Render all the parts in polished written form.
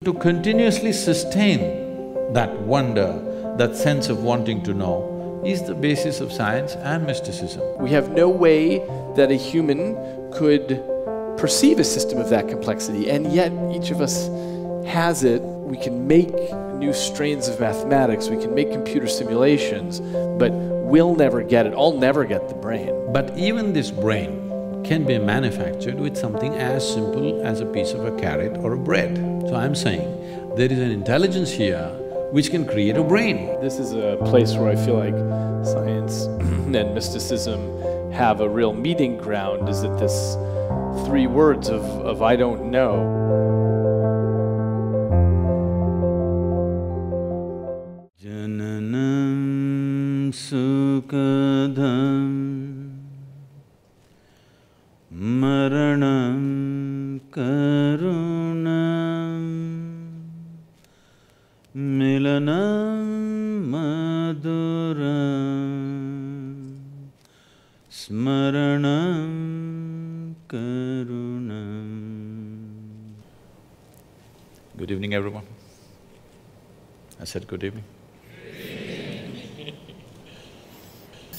To continuously sustain that wonder, that sense of wanting to know, is the basis of science and mysticism. We have no way that a human could perceive a system of that complexity, and yet each of us has it. We can make new strains of mathematics, we can make computer simulations, but we'll never get it. I'll never get the brain. But even this brain can be manufactured with something as simple as a piece of a carrot or a bread. So I'm saying there is an intelligence here which can create a brain. This is a place where I feel like science and mysticism have a real meeting ground, is that this three words of I don't know. Jananam sukadham maranam karunam milanam maduram smaranam karunam. Good evening, everyone. I said good evening.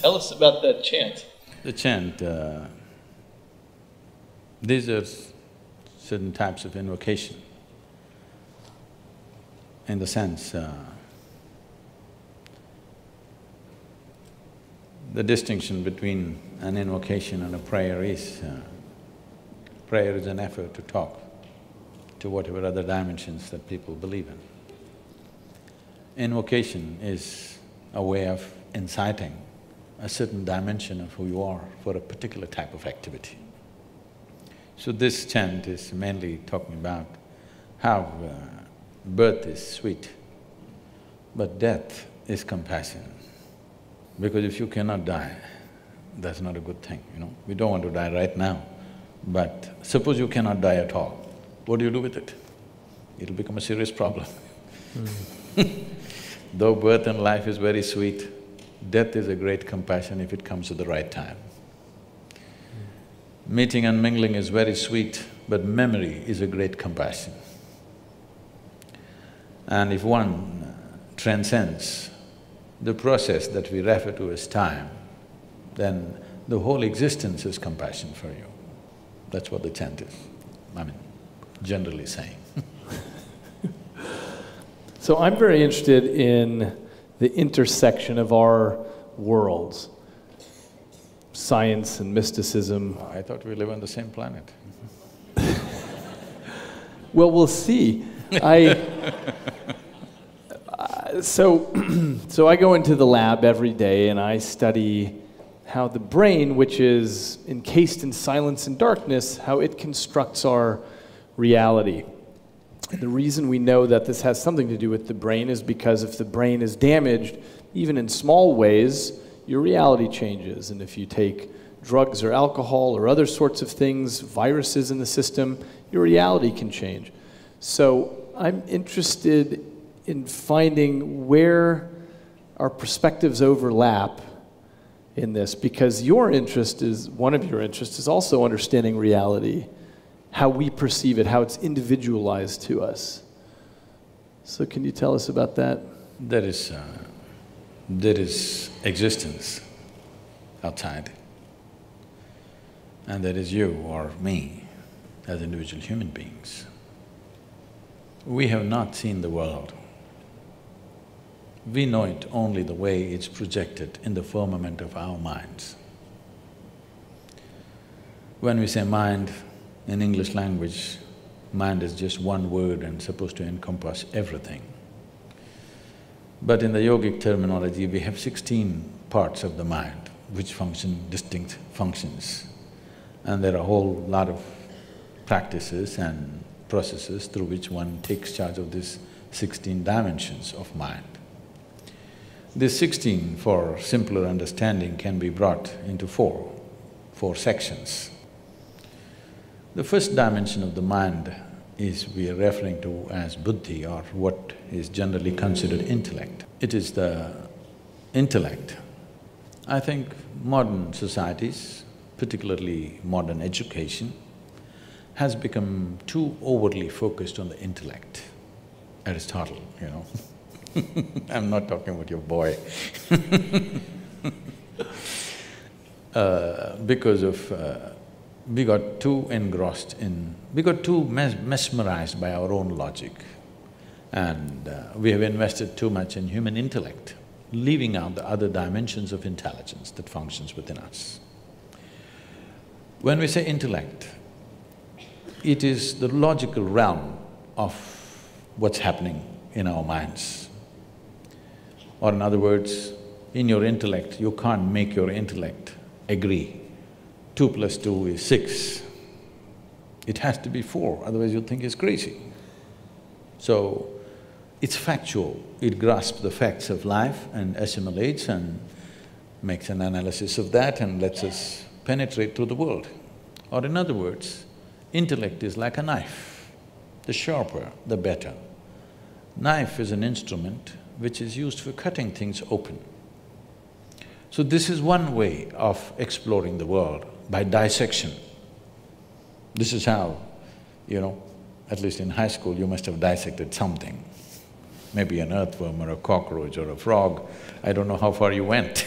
Tell us about that chant. The chant, these are certain types of invocation. In the sense, the distinction between an invocation and a prayer is, prayer is an effort to talk to whatever other dimensions that people believe in. Invocation is a way of inciting a certain dimension of who you are for a particular type of activity. So this chant is mainly talking about how birth is sweet, but death is compassion. Because if you cannot die, that's not a good thing, you know. We don't want to die right now, but suppose you cannot die at all, what do you do with it? It'll become a serious problem. Though birth and life is very sweet, death is a great compassion if it comes at the right time. Meeting and mingling is very sweet, but memory is a great compassion. And if one transcends the process that we refer to as time, then the whole existence is compassion for you. That's what the chant is, I mean, generally saying. So I'm very interested in the intersection of our worlds, science and mysticism. I thought we live on the same planet. Well, we'll see. So I go into the lab every day and I study how the brain, which is encased in silence and darkness, how it constructs our reality. And the reason we know that this has something to do with the brain is because if the brain is damaged, even in small ways, your reality changes. And if you take drugs or alcohol or other sorts of things, viruses in the system, your reality can change. So I'm interested in finding where our perspectives overlap in this, because your interest is, one of your interests is also understanding reality, how we perceive it, how it's individualized to us. So can you tell us about that? There is existence outside, and there is you or me as individual human beings. We have not seen the world. We know it only the way it's projected in the firmament of our minds. When we say mind, in English language, mind is just one word and supposed to encompass everything. But in the yogic terminology, we have 16 parts of the mind which function distinct functions. And there are a whole lot of practices and processes through which one takes charge of these 16 dimensions of mind. These 16, for simpler understanding, can be brought into four sections. The first dimension of the mind is we are referring to as buddhi, or what is generally considered intellect. It is the intellect. I think modern societies, particularly modern education, has become too overly focused on the intellect. Aristotle, you know. I'm not talking about your boy. Because of… we got too engrossed in… we got too mesmerized by our own logic, and we have invested too much in human intellect, leaving out the other dimensions of intelligence that functions within us. When we say intellect, it is the logical realm of what's happening in our minds. Or in other words, in your intellect, you can't make your intellect agree 2 + 2 is 6. It has to be 4, otherwise you'll think it's crazy. So, it's factual, it grasps the facts of life and assimilates and makes an analysis of that and lets us penetrate through the world. Or in other words, intellect is like a knife. The sharper, the better. Knife is an instrument which is used for cutting things open. So this is one way of exploring the world, by dissection. This is how, you know, at least in high school you must have dissected something. Maybe an earthworm or a cockroach or a frog, I don't know how far you went.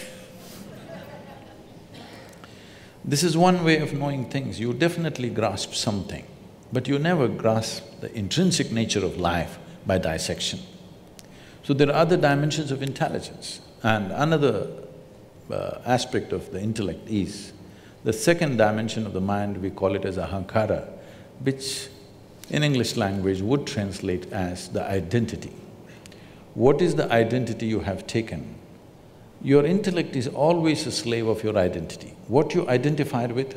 This is one way of knowing things, you definitely grasp something, but you never grasp the intrinsic nature of life by dissection. So there are other dimensions of intelligence, and another aspect of the intellect is the second dimension of the mind, we call it as ahankara, which in English language would translate as the identity. What is the identity you have taken? Your intellect is always a slave of your identity. What you identified with,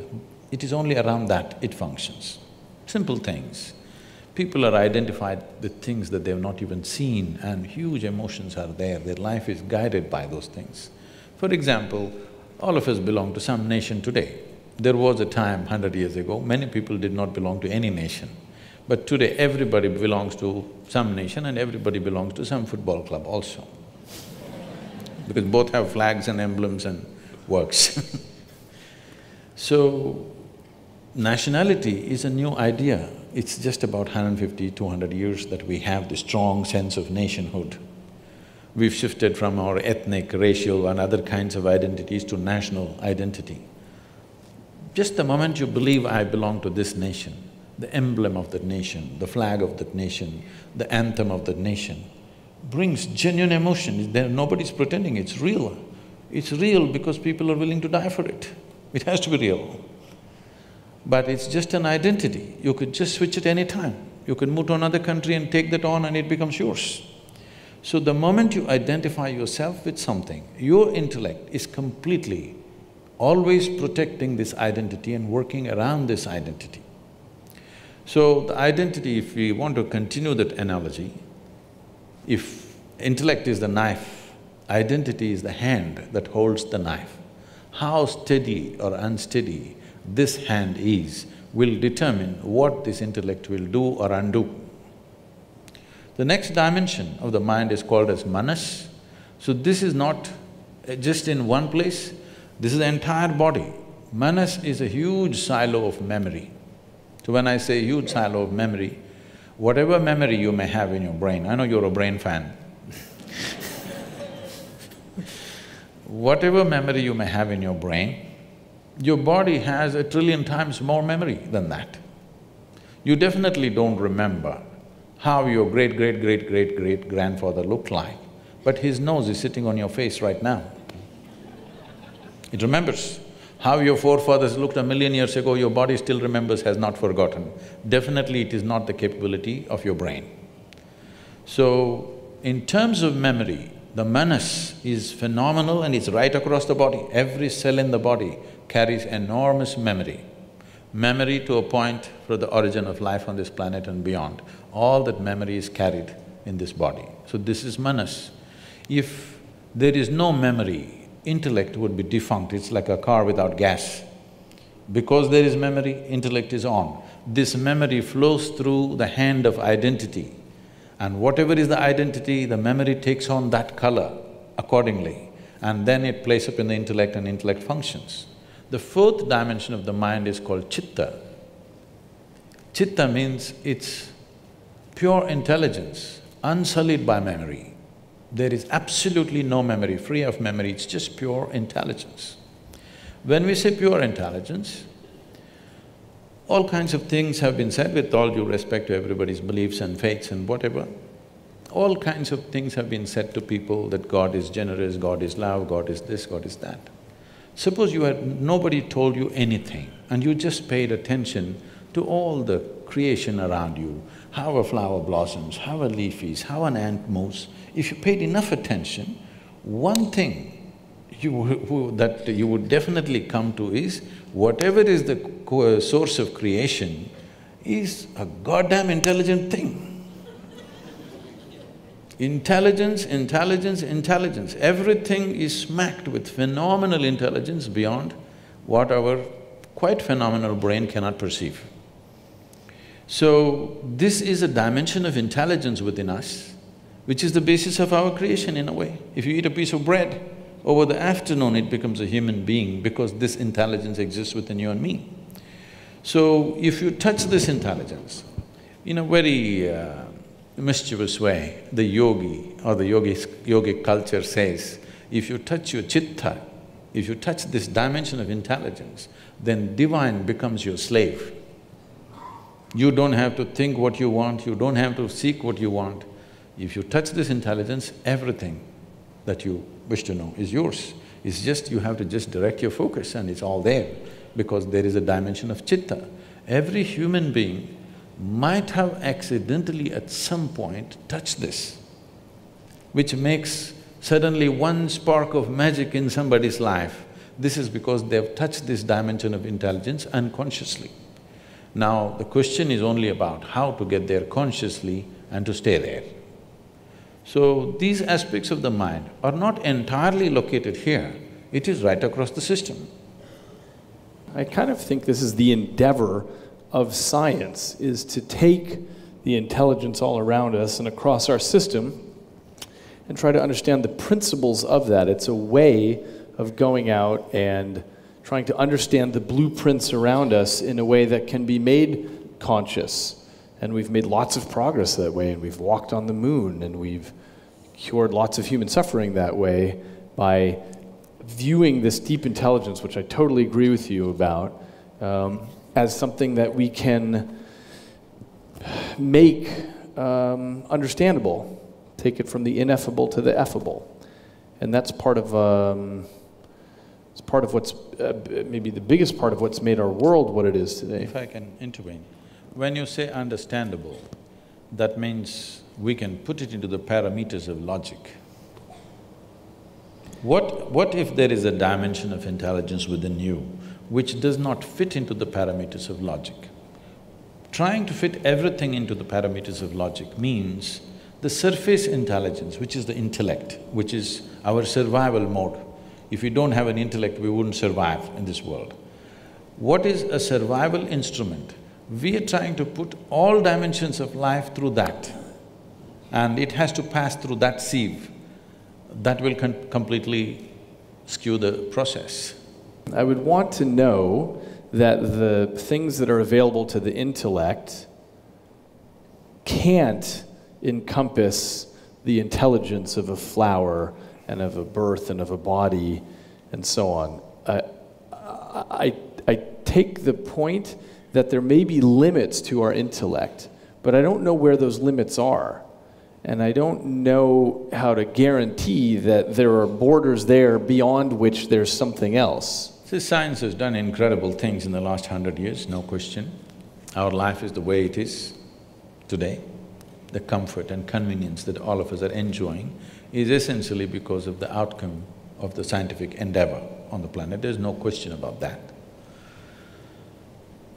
it is only around that it functions. Simple things. People are identified with things that they've not even seen, and huge emotions are there, their life is guided by those things. For example, all of us belong to some nation today. There was a time 100 years ago, many people did not belong to any nation. But today everybody belongs to some nation and everybody belongs to some football club also. Because both have flags and emblems and works. So, nationality is a new idea. It's just about 150, 200 years that we have this strong sense of nationhood. We've shifted from our ethnic, racial and other kinds of identities to national identity. Just the moment you believe, I belong to this nation, the emblem of that nation, the flag of that nation, the anthem of that nation, brings genuine emotion. Nobody's pretending, it's real. It's real because people are willing to die for it. It has to be real. But it's just an identity, you could just switch it any time. You could move to another country and take that on and it becomes yours. So the moment you identify yourself with something, your intellect is completely always protecting this identity and working around this identity. So the identity, if we want to continue that analogy, if intellect is the knife, identity is the hand that holds the knife. How steady or unsteady this hand is will determine what this intellect will do or undo. The next dimension of the mind is called as manas. So this is not just in one place, this is the entire body. Manas is a huge silo of memory. So when I say huge silo of memory, whatever memory you may have in your brain, I know you're a brain fan. Whatever memory you may have in your brain, your body has 1 trillion times more memory than that. You definitely don't remember how your great-great-great-great-grandfather looked like, but his nose is sitting on your face right now. It remembers. How your forefathers looked 1,000,000 years ago, your body still remembers, has not forgotten. Definitely it is not the capability of your brain. So, in terms of memory, the manas is phenomenal and it's right across the body. Every cell in the body carries enormous memory. Memory to a point for the origin of life on this planet and beyond. All that memory is carried in this body. So this is manas. If there is no memory, intellect would be defunct, it's like a car without gas. Because there is memory, intellect is on. This memory flows through the hand of identity, and whatever is the identity, the memory takes on that color accordingly, and then it plays up in the intellect and intellect functions. The fourth dimension of the mind is called chitta. Chitta means it's pure intelligence, unsullied by memory. There is absolutely no memory, free of memory, it's just pure intelligence. When we say pure intelligence, all kinds of things have been said with all due respect to everybody's beliefs and faiths and whatever. All kinds of things have been said to people that God is generous, God is love, God is this, God is that. Suppose nobody told you anything and you just paid attention to all the creation around you, how a flower blossoms, how a leaf is, how an ant moves. If you paid enough attention, one thing that you would definitely come to is, whatever is the source of creation is a goddamn intelligent thing. Intelligence, intelligence, intelligence. Everything is smacked with phenomenal intelligence beyond what our quite phenomenal brain cannot perceive. So, this is a dimension of intelligence within us, which is the basis of our creation in a way. If you eat a piece of bread, over the afternoon it becomes a human being because this intelligence exists within you and me. So, if you touch this intelligence in a very mischievous way, the yogi or the yogic culture says, if you touch your chitta, if you touch this dimension of intelligence, then divine becomes your slave. You don't have to think what you want, you don't have to seek what you want. If you touch this intelligence, everything that you wish to know is yours. It's just you have to just direct your focus and it's all there, because there is a dimension of chitta. Every human being might have accidentally at some point touched this, which makes suddenly one spark of magic in somebody's life. This is because they've touched this dimension of intelligence unconsciously. Now, the question is only about how to get there consciously and to stay there. So, these aspects of the mind are not entirely located here, it is right across the system. I kind of think this is the endeavor of science, is to take the intelligence all around us and across our system and try to understand the principles of that. It's a way of going out and trying to understand the blueprints around us in a way that can be made conscious. And we've made lots of progress that way, and we've walked on the moon, and we've cured lots of human suffering that way by viewing this deep intelligence, which I totally agree with you about, as something that we can make understandable, take it from the ineffable to the effable. And that's part of it's part of what's maybe the biggest part of what's made our world what it is today. If I can intervene, when you say understandable, that means we can put it into the parameters of logic. What if there is a dimension of intelligence within you which does not fit into the parameters of logic? Trying to fit everything into the parameters of logic means the surface intelligence, which is the intellect, which is our survival mode. If we don't have an intellect, we wouldn't survive in this world. What is a survival instrument? We are trying to put all dimensions of life through that, and it has to pass through that sieve. That will completely skew the process. I would want to know that the things that are available to the intellect can't encompass the intelligence of a flower and of a birth and of a body and so on. I take the point that there may be limits to our intellect, but I don't know where those limits are. And I don't know how to guarantee that there are borders there beyond which there's something else. See, science has done incredible things in the last 100 years, no question. Our life is the way it is today. The comfort and convenience that all of us are enjoying is essentially because of the outcome of the scientific endeavor on the planet. There's no question about that.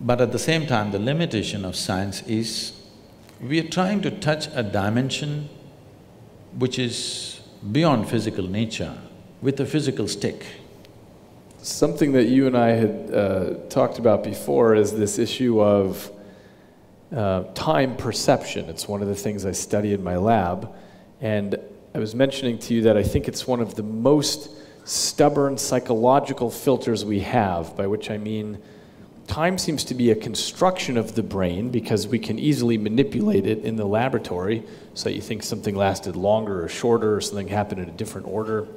But at the same time, the limitation of science is we are trying to touch a dimension which is beyond physical nature with a physical stick. Something that you and I had talked about before is this issue of time perception. It's one of the things I study in my lab, and I was mentioning to you that I think it's one of the most stubborn psychological filters we have, by which I mean time seems to be a construction of the brain because we can easily manipulate it in the laboratory, so you think something lasted longer or shorter or something happened in a different order.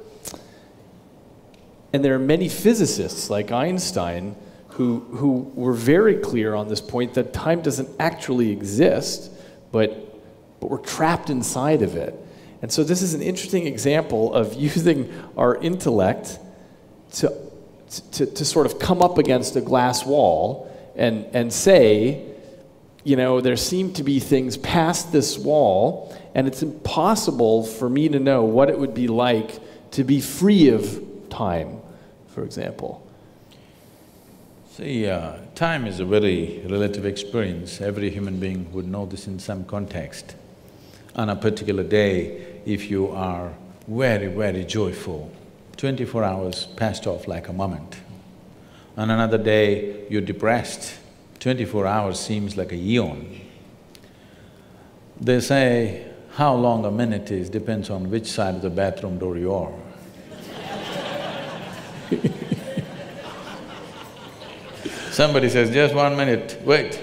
And there are many physicists like Einstein who were very clear on this point that time doesn't actually exist, but we're trapped inside of it. And so this is an interesting example of using our intellect to sort of come up against a glass wall and say, you know, there seem to be things past this wall, and it's impossible for me to know what it would be like to be free of time, for example. See, time is a very relative experience. Every human being would know this in some context. On a particular day, if you are very, very joyful, 24 hours passed off like a moment. On another day, you're depressed, 24 hours seems like a eon. They say how long a minute is depends on which side of the bathroom door you are. Somebody says, just 1 minute, wait.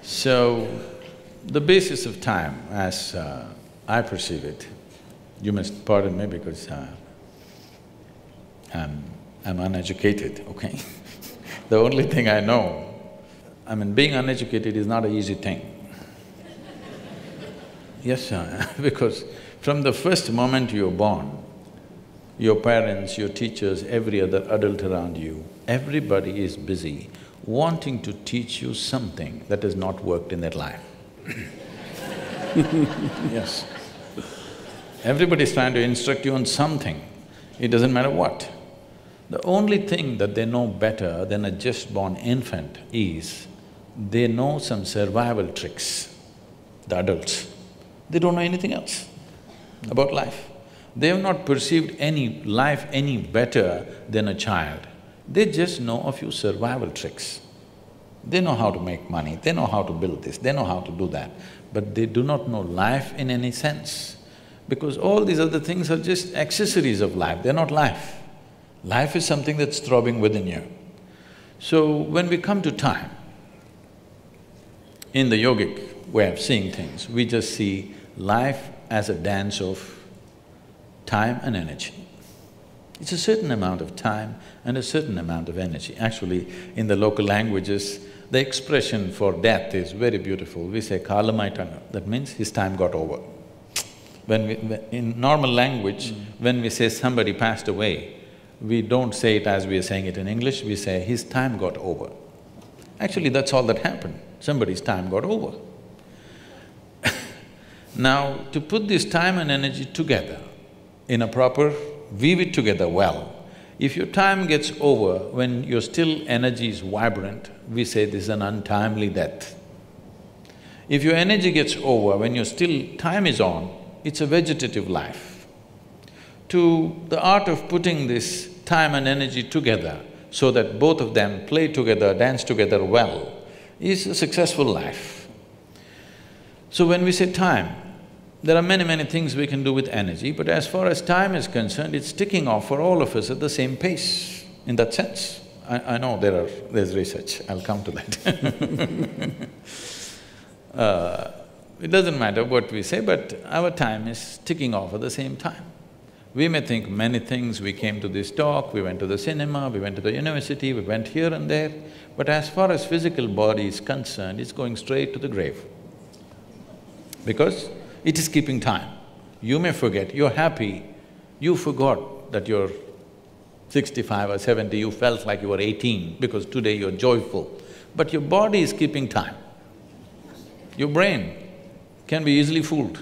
So, the basis of time, as I perceive it, you must pardon me because I'm uneducated, okay? The only thing I know, I mean, being uneducated is not an easy thing. Yes, because from the first moment you're born, your parents, your teachers, every other adult around you, everybody is busy wanting to teach you something that has not worked in their life. Yes. Everybody is trying to instruct you on something, it doesn't matter what. The only thing that they know better than a just-born infant is they know some survival tricks, the adults. They don't know anything else about life. They have not perceived any life any better than a child. They just know a few survival tricks. They know how to make money, they know how to build this, they know how to do that, but they do not know life in any sense. Because all these other things are just accessories of life, they're not life. Life is something that's throbbing within you. So when we come to time, in the yogic way of seeing things, we just see life as a dance of time and energy. It's a certain amount of time and a certain amount of energy. Actually, in the local languages, the expression for death is very beautiful. We say kalamaitana, that means his time got over. In normal language, when we say somebody passed away, we don't say it as we are saying it in English, we say his time got over. Actually, that's all that happened, somebody's time got over. Now, to put this time and energy together in a proper… weave it together well. If your time gets over when your still energy is vibrant, we say this is an untimely death. If your energy gets over when your still time is on, it's a vegetative life. To the art of putting this time and energy together so that both of them play together, dance together well, is a successful life. So when we say time, there are many things we can do with energy, but as far as time is concerned, it's ticking off for all of us at the same pace, in that sense. I know there's research, I'll come to that. It doesn't matter what we say, but our time is ticking off at the same time. We may think many things, we came to this talk, we went to the cinema, we went to the university, we went here and there, but as far as physical body is concerned, it's going straight to the grave. Because it is keeping time. You may forget, you're happy, you forgot that you're 65 or 70, you felt like you were 18 because today you're joyful. But your body is keeping time. Your brain can be easily fooled.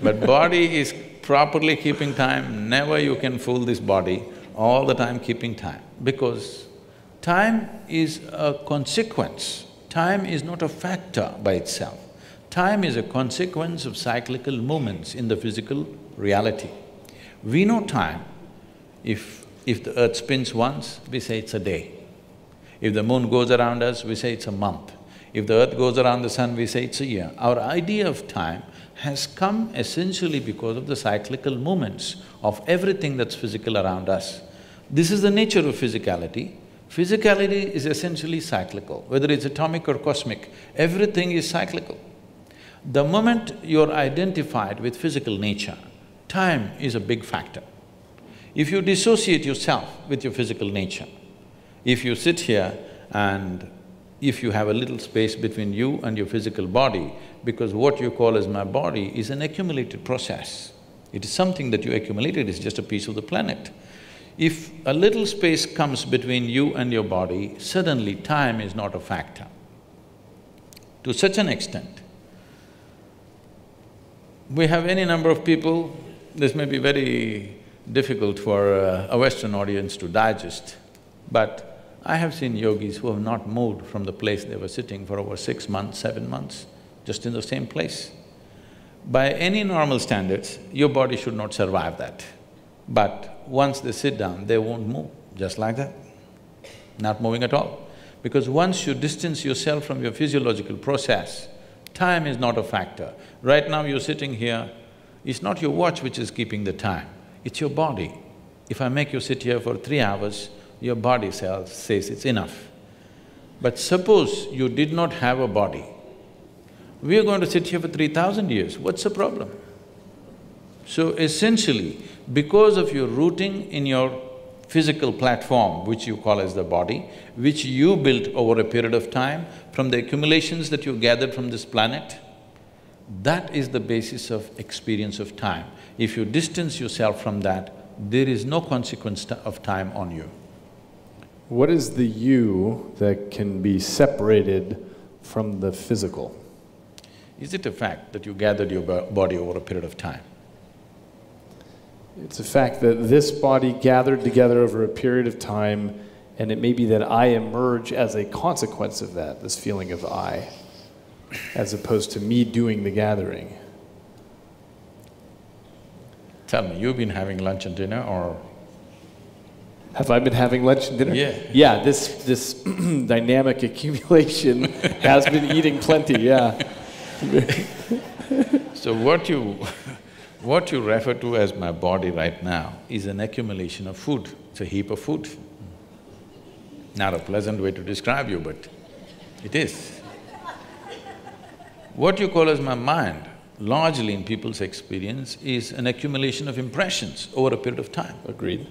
But body is properly keeping time, never you can fool this body, all the time keeping time. Because time is a consequence, time is not a factor by itself. Time is a consequence of cyclical movements in the physical reality. We know time. If the earth spins once, we say it's a day. If the moon goes around us, we say it's a month. If the earth goes around the sun, we say it's a year. Our idea of time has come essentially because of the cyclical movements of everything that's physical around us. This is the nature of physicality. Physicality is essentially cyclical, whether it's atomic or cosmic, everything is cyclical. The moment you're identified with physical nature, time is a big factor. If you dissociate yourself with your physical nature, if you sit here and if you have a little space between you and your physical body, because what you call as my body is an accumulated process. It is something that you accumulated, it's just a piece of the planet. If a little space comes between you and your body, suddenly time is not a factor. To such an extent, we have any number of people, this may be very difficult for a Western audience to digest, but I have seen yogis who have not moved from the place they were sitting for over 6 months, 7 months, just in the same place. By any normal standards, your body should not survive that. But once they sit down, they won't move, just like that, not moving at all. Because once you distance yourself from your physiological process, time is not a factor. Right now you're sitting here, it's not your watch which is keeping the time, it's your body. If I make you sit here for 3 hours, your body says it's enough. But suppose you did not have a body, we are going to sit here for 3,000 years, what's the problem? So essentially, because of your rooting in your physical platform, which you call as the body, which you built over a period of time, from the accumulations that you gathered from this planet, that is the basis of experience of time. If you distance yourself from that, there is no consequence of time on you. What is the you that can be separated from the physical? Is it a fact that you gathered your body over a period of time? It's a fact that this body gathered together over a period of time, and it may be that I emerge as a consequence of that, this feeling of I, as opposed to me doing the gathering. Tell me, you've been having lunch and dinner, or… Have I been having lunch and dinner? Yeah. Yeah, this dynamic accumulation has been eating plenty, yeah. So what you refer to as my body right now is an accumulation of food, it's a heap of food. Not a pleasant way to describe you, but it is. What you call as my mind, largely in people's experience, is an accumulation of impressions over a period of time. Agreed.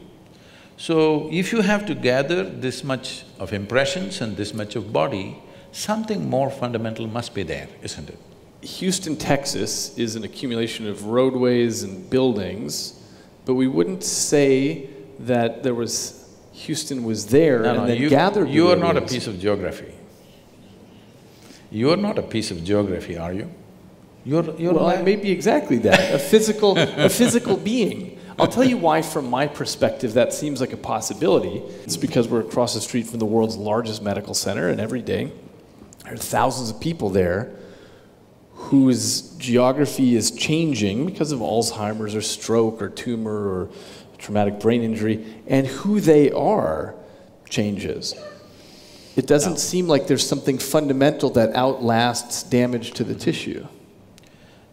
So, if you have to gather this much of impressions and this much of body, something more fundamental must be there, isn't it? Houston, Texas is an accumulation of roadways and buildings, but we wouldn't say that Houston was there and then gathered. You are not a piece of geography. You are not a piece of geography, are you? Well, I may be exactly that, a physical being. I'll tell you why, from my perspective, that seems like a possibility. It's because we're across the street from the world's largest medical center, and every day there are thousands of people there whose geography is changing because of Alzheimer's or stroke or tumor or traumatic brain injury, and who they are changes. It doesn't seem like there's something fundamental that outlasts damage to the tissue.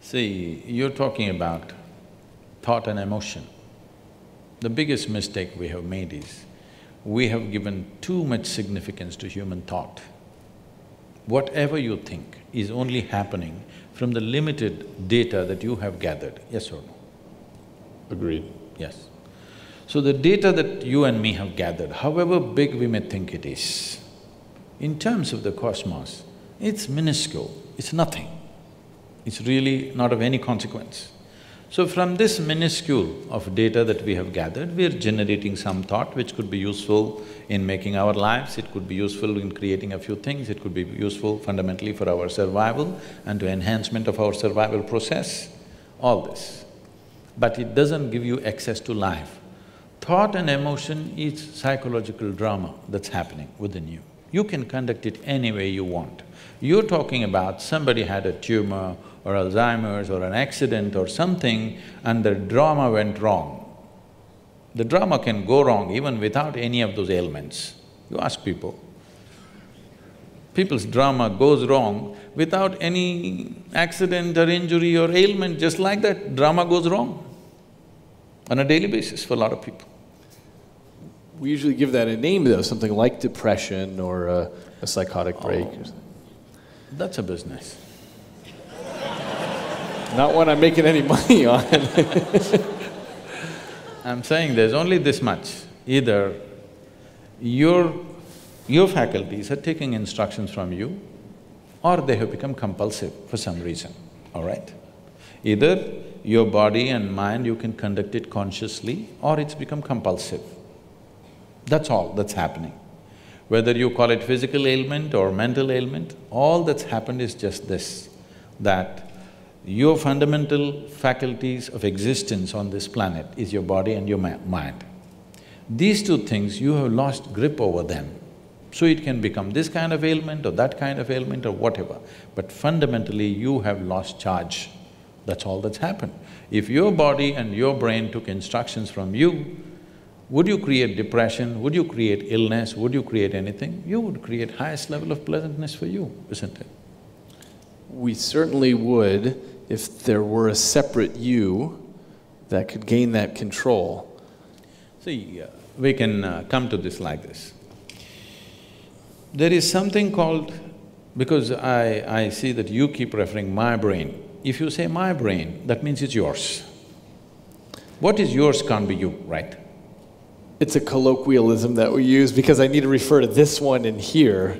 See, you're talking about thought and emotion. The biggest mistake we have made is, we have given too much significance to human thought. Whatever you think is only happening from the limited data that you have gathered, yes or no? Agreed. Yes. So the data that you and me have gathered, however big we may think it is, in terms of the cosmos, it's minuscule, it's nothing. It's really not of any consequence. So from this minuscule of data that we have gathered, we are generating some thought which could be useful in making our lives, it could be useful in creating a few things, it could be useful fundamentally for our survival and to enhancement of our survival process, all this. But it doesn't give you access to life. Thought and emotion is psychological drama that's happening within you. You can conduct it any way you want. You're talking about somebody had a tumor or Alzheimer's or an accident or something and the drama went wrong. The drama can go wrong even without any of those ailments. You ask people. people's drama goes wrong without any accident or injury or ailment, just like that, drama goes wrong on a daily basis for a lot of people. We usually give that a name though, something like depression or a psychotic break. Oh, that's a business. Not one I'm making any money on. I'm saying there's only this much. Either your faculties are taking instructions from you, or they have become compulsive for some reason, all right? Either your body and mind, you can conduct it consciously, or it's become compulsive. That's all that's happening. Whether you call it physical ailment or mental ailment, all that's happened is just this, that your fundamental faculties of existence on this planet is your body and your mind. These two things, you have lost grip over them. So it can become this kind of ailment or that kind of ailment or whatever, but fundamentally you have lost charge. That's all that's happened. If your body and your brain took instructions from you, would you create depression? Would you create illness? Would you create anything? You would create highest level of pleasantness for you, isn't it? We certainly would if there were a separate you that could gain that control. See, we can come to this like this. There is something called… because I see that you keep referring my brain. If you say my brain, that means it's yours. What is yours can't be you, right? It's a colloquialism that we use because I need to refer to this one in here.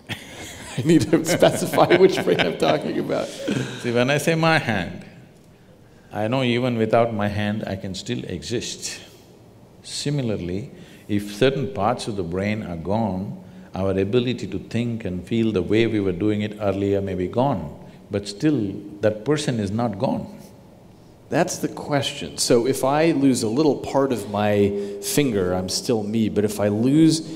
I need to specify which brain I'm talking about. See, when I say my hand, I know even without my hand, I can still exist. Similarly, if certain parts of the brain are gone, our ability to think and feel the way we were doing it earlier may be gone, but still, that person is not gone. That's the question. So if I lose a little part of my finger, I'm still me, but if I lose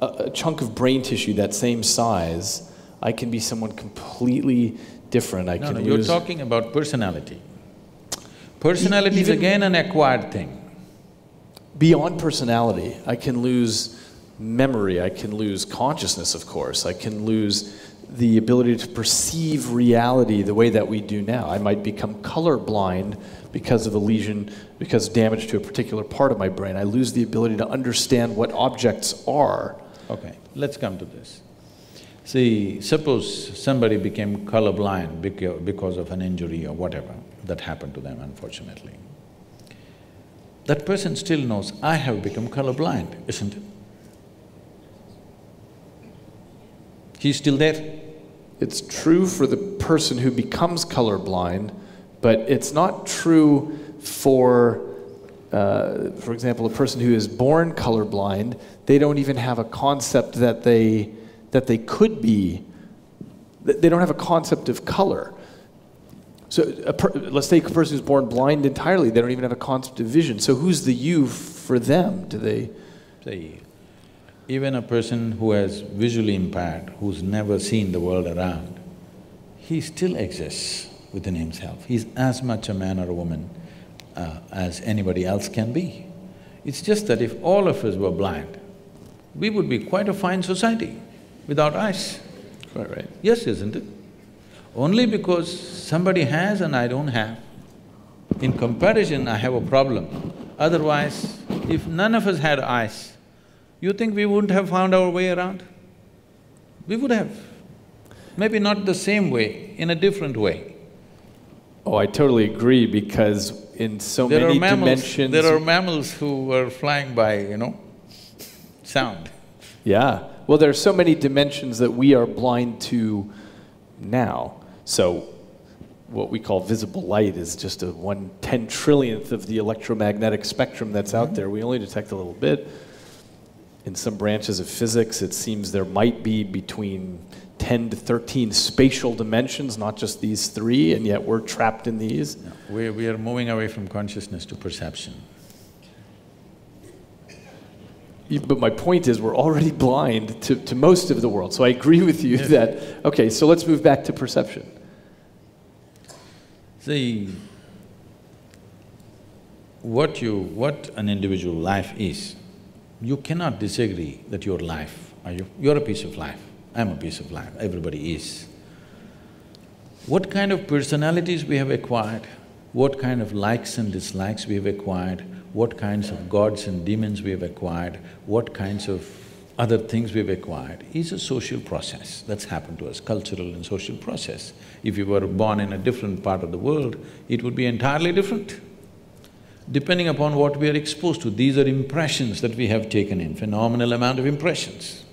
a chunk of brain tissue that same size, I can be someone completely different. No, you're talking about personality. Personality is again an acquired thing. Beyond personality, I can lose memory, I can lose consciousness, of course, I can lose the ability to perceive reality the way that we do now. I might become colorblind because of a lesion, because of damage to a particular part of my brain. I lose the ability to understand what objects are. Okay, let's come to this. See, suppose somebody became colorblind because of an injury or whatever that happened to them, unfortunately. That person still knows, I have become colorblind, isn't it? He's still there. It's true for the person who becomes colorblind, but it's not true for example, a person who is born colorblind. They don't even have a concept that they could be. They don't have a concept of color. So let's take a person who's born blind entirely. They don't even have a concept of vision. So who's the you for them? Do they… Say, even a person who is visually impaired, who's never seen the world around, he still exists within himself. He's as much a man or a woman as anybody else can be. It's just that if all of us were blind, we would be quite a fine society without eyes. Quite right. Yes, isn't it? Only because somebody has and I don't have. In comparison, I have a problem. Otherwise, if none of us had eyes, you think we wouldn't have found our way around? We would have. Maybe not the same way, in a different way. Oh, I totally agree, because in so many dimensions… There are mammals who were flying by, sound. Yeah. Well, there are so many dimensions that we are blind to now. So what we call visible light is just a 1/10 trillionth of the electromagnetic spectrum that's out there. We only detect a little bit. In some branches of physics, it seems there might be between 10 to 13 spatial dimensions, not just these three, and yet we're trapped in these. No, we are moving away from consciousness to perception. But my point is, we're already blind to most of the world. So I agree with you that, okay, so let's move back to perception. See, what an individual life is, you cannot disagree that you're life, are you? You're a piece of life. I'm a piece of life, everybody is. What kind of personalities we have acquired, what kind of likes and dislikes we have acquired, what kinds of gods and demons we have acquired, what kinds of other things we've acquired is a social process that's happened to us, cultural and social process. If you were born in a different part of the world, it would be entirely different. Depending upon what we are exposed to, these are impressions that we have taken in, phenomenal amount of impressions.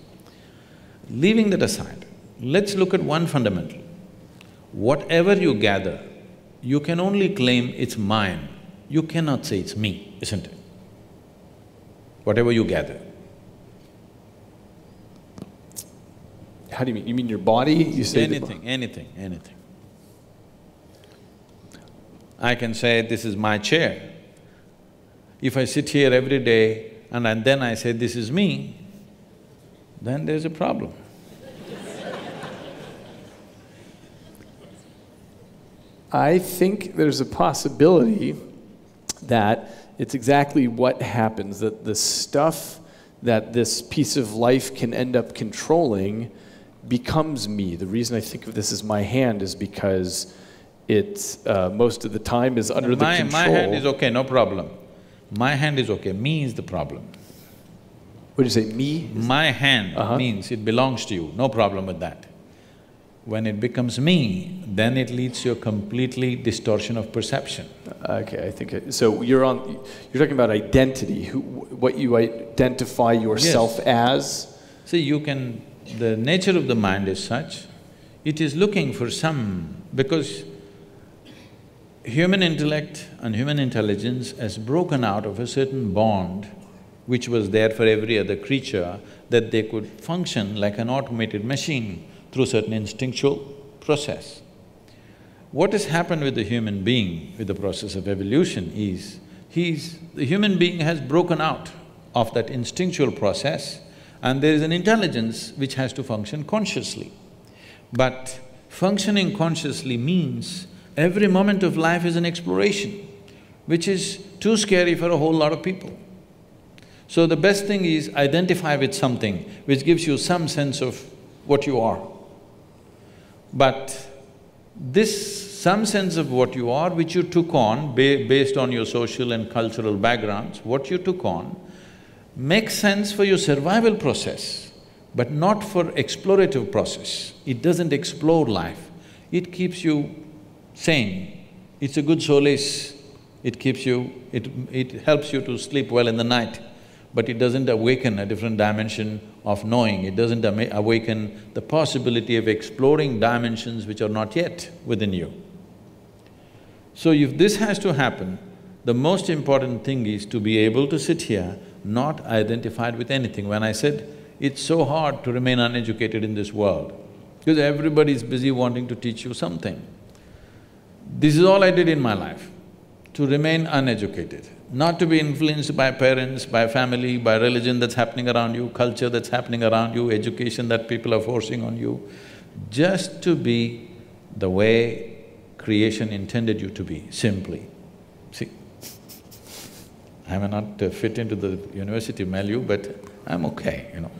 Leaving that aside, let's look at one fundamental. Whatever you gather, you can only claim it's mine. You cannot say it's me, isn't it? Whatever you gather. How do you mean? You mean your body? You say anything. I can say, this is my chair. If I sit here every day and then I say, this is me, then there's a problem. I think there's a possibility that it's exactly what happens, that the stuff that this piece of life can end up controlling becomes me. The reason I think of this as my hand is because it's most of the time is under the control. My hand is okay, no problem. My hand is okay, me is the problem. What did you say, me? My hand means it belongs to you, no problem with that. When it becomes me, then it leads to a completely distortion of perception. Okay, I think… So you're talking about identity, what you identify yourself as? See, you can… the nature of the mind is such, it is looking for some… because human intellect and human intelligence has broken out of a certain bond which was there for every other creature, that they could function like an automated machine through certain instinctual process. What has happened with the human being with the process of evolution is, the human being has broken out of that instinctual process and there is an intelligence which has to function consciously. But functioning consciously means every moment of life is an exploration, which is too scary for a whole lot of people. So the best thing is identify with something which gives you some sense of what you are. But this some sense of what you are, which you took on based on your social and cultural backgrounds, what you took on, makes sense for your survival process, but not for explorative process. It doesn't explore life, it keeps you sane. It's a good solace, it keeps you… it helps you to sleep well in the night, but it doesn't awaken a different dimension of knowing, it doesn't awaken the possibility of exploring dimensions which are not yet within you. So if this has to happen, the most important thing is to be able to sit here not identified with anything. When I said, it's so hard to remain uneducated in this world, because everybody is busy wanting to teach you something. This is all I did in my life, to remain uneducated, not to be influenced by parents, by family, by religion that's happening around you, culture that's happening around you, education that people are forcing on you, just to be the way creation intended you to be, simply. See, I may not fit into the university milieu, but I'm okay, you know.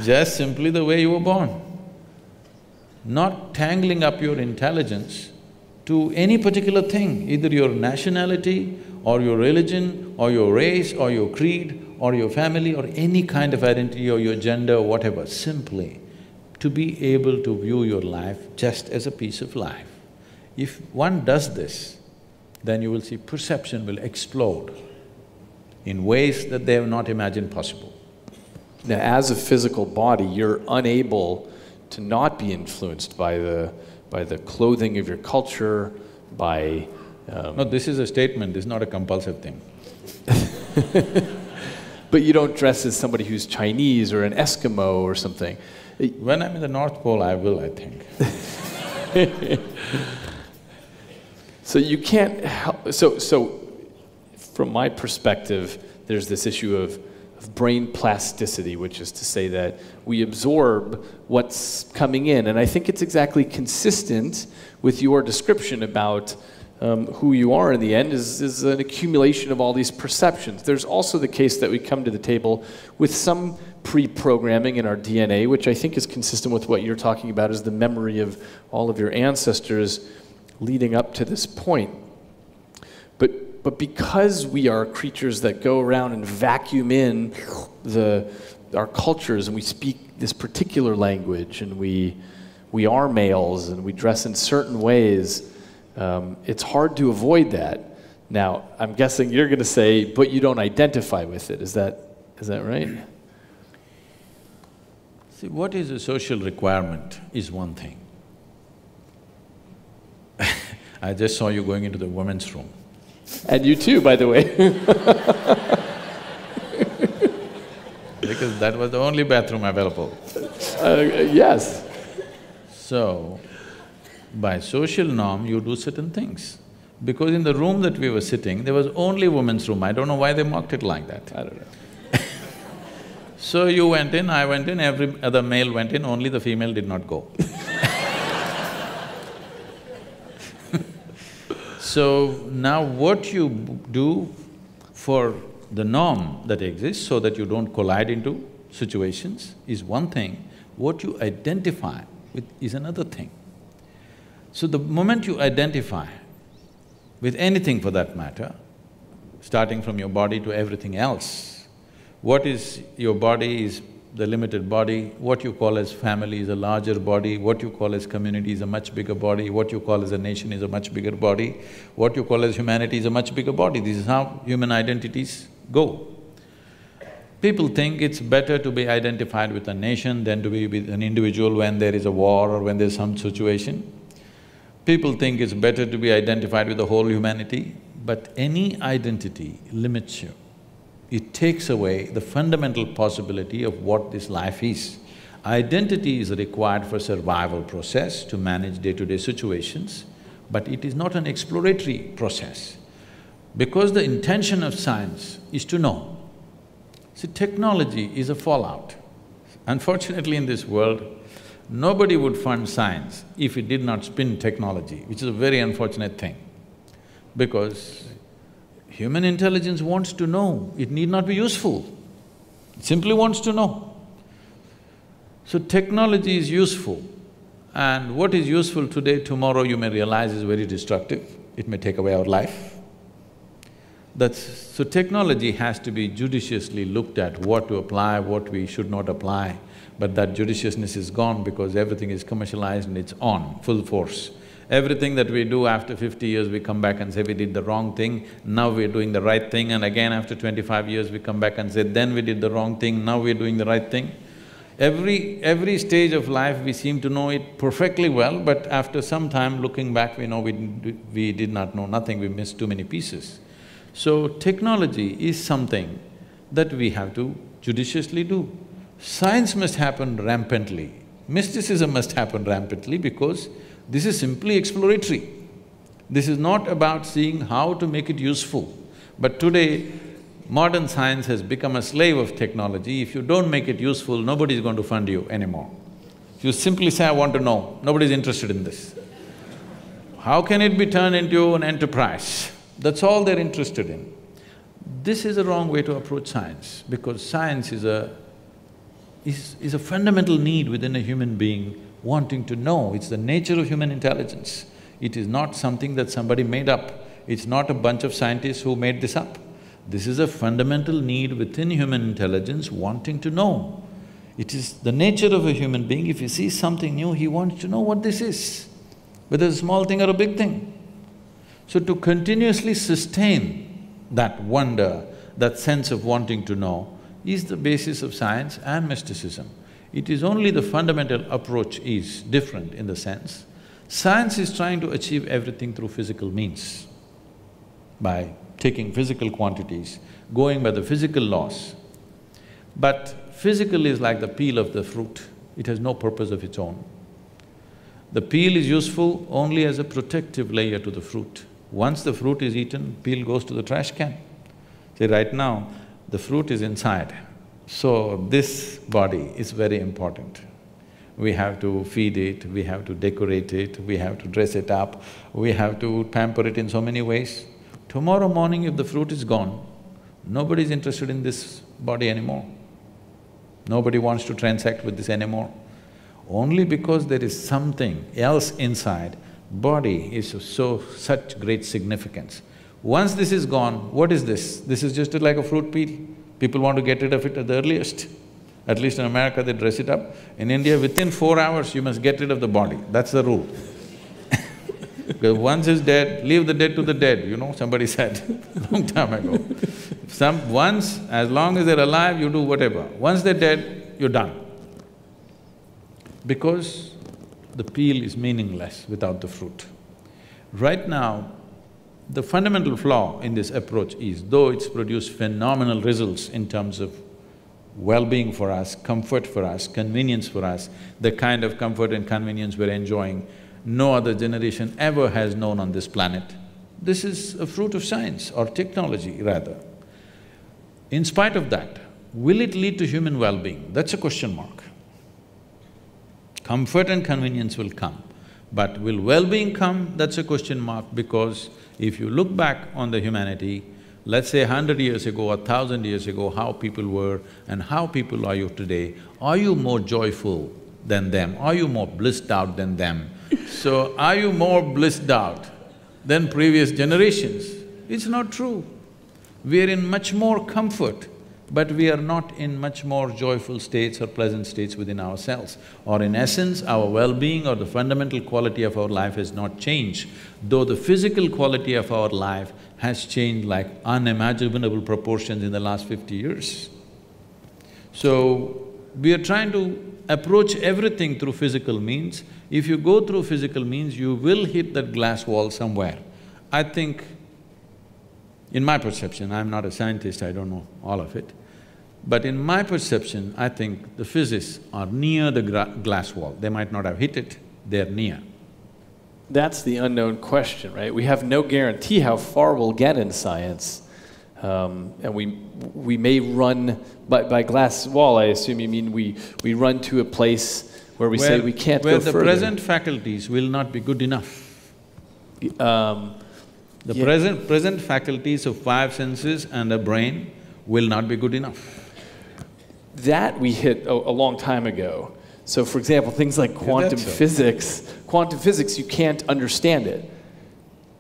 Just simply the way you were born. Not tangling up your intelligence to any particular thing, either your nationality or your religion or your race or your creed or your family or any kind of identity or your gender or whatever, simply to be able to view your life just as a piece of life. If one does this, then you will see perception will explode in ways that they have not imagined possible. Now, as a physical body, you're unable to not be influenced by the clothing of your culture, by… No, this is a statement, this is not a compulsive thing. But you don't dress as somebody who's Chinese or an Eskimo or something. When I'm in the North Pole, I will, I think. So you can't help… So from my perspective, there's this issue of brain plasticity, which is to say that we absorb what's coming in. And I think it's exactly consistent with your description about who you are in the end is an accumulation of all these perceptions. There's also the case that we come to the table with some pre-programming in our DNA, which I think is consistent with what you're talking about, is the memory of all of your ancestors leading up to this point. But because we are creatures that go around and vacuum in our cultures, and we speak this particular language, and we are males, and we dress in certain ways, it's hard to avoid that. Now, I'm guessing you're going to say, but you don't identify with it. Is that right? See, what is a social requirement is one thing. I just saw you going into the women's room. And you too, by the way. Because that was the only bathroom available. Yes. So, by social norm, you do certain things. Because in the room that we were sitting, there was only women's room. I don't know why they marked it like that. I don't know. So you went in, I went in, every other male went in, only the female did not go. So now what you do for the norm that exists so that you don't collide into situations is one thing. What you identify with is another thing. So the moment you identify with anything for that matter, starting from your body to everything else, what is your body is the limited body, what you call as family is a larger body, what you call as community is a much bigger body, what you call as a nation is a much bigger body, what you call as humanity is a much bigger body. This is how human identities go. People think it's better to be identified with a nation than to be with an individual when there is a war or when there's some situation. People think it's better to be identified with the whole humanity, but any identity limits you. It takes away the fundamental possibility of what this life is. Identity is required for survival process to manage day-to-day situations, but it is not an exploratory process. Because the intention of science is to know. See, technology is a fallout. Unfortunately in this world, nobody would fund science if it did not spin technology, which is a very unfortunate thing. Because human intelligence wants to know, it need not be useful, it simply wants to know. So technology is useful, and what is useful today, tomorrow you may realize is very destructive, it may take away our life. So technology has to be judiciously looked at, what to apply, what we should not apply, but that judiciousness is gone because everything is commercialized and it's on, full force. Everything that we do after 50 years, we come back and say we did the wrong thing, now we're doing the right thing, and again after 25 years we come back and say then we did the wrong thing, now we're doing the right thing. Every stage of life we seem to know it perfectly well, but after some time looking back we know we did not know nothing, we missed too many pieces. So technology is something that we have to judiciously do. Science must happen rampantly, mysticism must happen rampantly because this is simply exploratory. This is not about seeing how to make it useful. But today, modern science has become a slave of technology. If you don't make it useful, nobody is going to fund you anymore. If you simply say, I want to know, nobody is interested in this. How can it be turned into an enterprise? That's all they're interested in. This is a wrong way to approach science, because science is a fundamental need within a human being wanting to know. It's the nature of human intelligence. It is not something that somebody made up. It's not a bunch of scientists who made this up. This is a fundamental need within human intelligence wanting to know. It is the nature of a human being, if he sees something new, he wants to know what this is, whether it's a small thing or a big thing. So to continuously sustain that wonder, that sense of wanting to know, is the basis of science and mysticism. It is only the fundamental approach is different in the sense, science is trying to achieve everything through physical means, by taking physical quantities, going by the physical laws. But physical is like the peel of the fruit, it has no purpose of its own. The peel is useful only as a protective layer to the fruit. Once the fruit is eaten, peel goes to the trash can. See, right now, the fruit is inside. So this body is very important. we have to feed it, we have to decorate it, we have to dress it up, we have to pamper it in so many ways. Tomorrow morning if the fruit is gone, nobody's interested in this body anymore. Nobody wants to transact with this anymore. Only because there is something else inside, body is such great significance. Once this is gone, what is this? This is just like a fruit peel. People want to get rid of it at the earliest. At least in America, they dress it up. In India, within 4 hours, you must get rid of the body. That's the rule. Because once it's dead, leave the dead to the dead, you know, somebody said long time ago. Once, as long as they're alive, you do whatever. Once they're dead, you're done. Because the peel is meaningless without the fruit. Right now, the fundamental flaw in this approach is, though it's produced phenomenal results in terms of well-being for us, comfort for us, convenience for us, the kind of comfort and convenience we're enjoying, no other generation ever has known on this planet. This is a fruit of science or technology rather. In spite of that, will it lead to human well-being? That's a question mark. Comfort and convenience will come, but will well-being come? That's a question mark, because if you look back on the humanity, let's say 100 years ago or 1,000 years ago, how people were and how people are you today, are you more joyful than them? Are you more blissed out than them? So, are you more blissed out than previous generations? It's not true. We are in much more comfort, but we are not in much more joyful states or pleasant states within ourselves. Or in essence, our well-being or the fundamental quality of our life has not changed, though the physical quality of our life has changed like unimaginable proportions in the last 50 years. So, we are trying to approach everything through physical means. If you go through physical means, you will hit that glass wall somewhere. I think, in my perception, I'm not a scientist, I don't know all of it, but in my perception, I think the physicists are near the glass wall. They might not have hit it, they're near. That's the unknown question, right? We have no guarantee how far we'll get in science. And we may run… by glass wall, I assume you mean we run to a place where we say we can't go further. Where the present faculties will not be good enough. Present faculties of 5 senses and a brain will not be good enough. That we hit a long time ago. So for example, things like quantum physics, you can't understand it,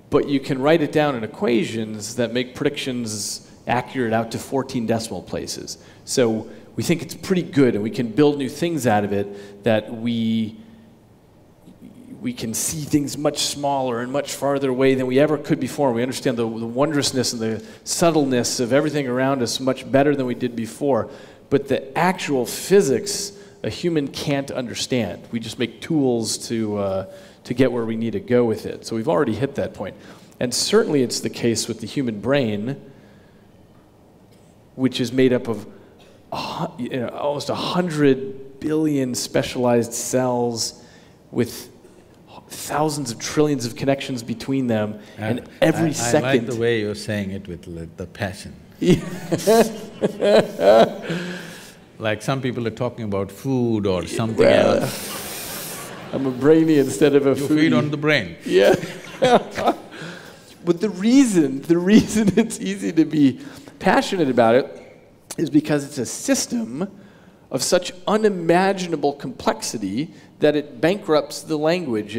but you can write it down in equations that make predictions accurate out to 14 decimal places. So we think it's pretty good, and we can build new things out of it, that we can see things much smaller and much farther away than we ever could before. We understand the wondrousness and the subtleness of everything around us much better than we did before. But the actual physics, a human can't understand. We just make tools to get where we need to go with it. So we've already hit that point. And certainly it's the case with the human brain, which is made up of almost 100 billion specialized cells with thousands of trillions of connections between them, and every second… I like the way you're saying it with the passion. Like some people are talking about food or something else. I'm a brainy instead of a foodie. You feed on the brain. Yeah. But the reason it's easy to be passionate about it is because it's a system of such unimaginable complexity that it bankrupts the language.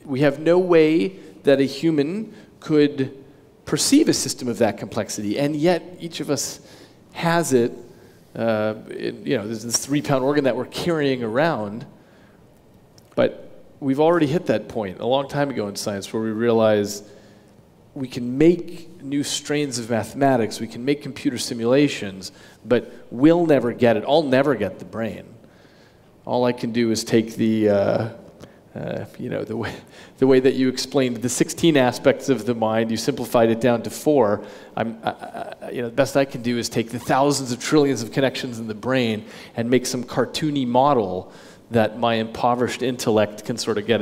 We have no way that a human could perceive a system of that complexity, and yet each of us has it. There's this 3-pound organ that we're carrying around, but we've already hit that point a long time ago in science where we realize we can make new strains of mathematics, we can make computer simulations, but we'll never get it. I'll never get the brain. All I can do is take the way that you explained the 16 aspects of the mind, you simplified it down to 4. The best I can do is take the thousands of trillions of connections in the brain and make some cartoony model that my impoverished intellect can sort of get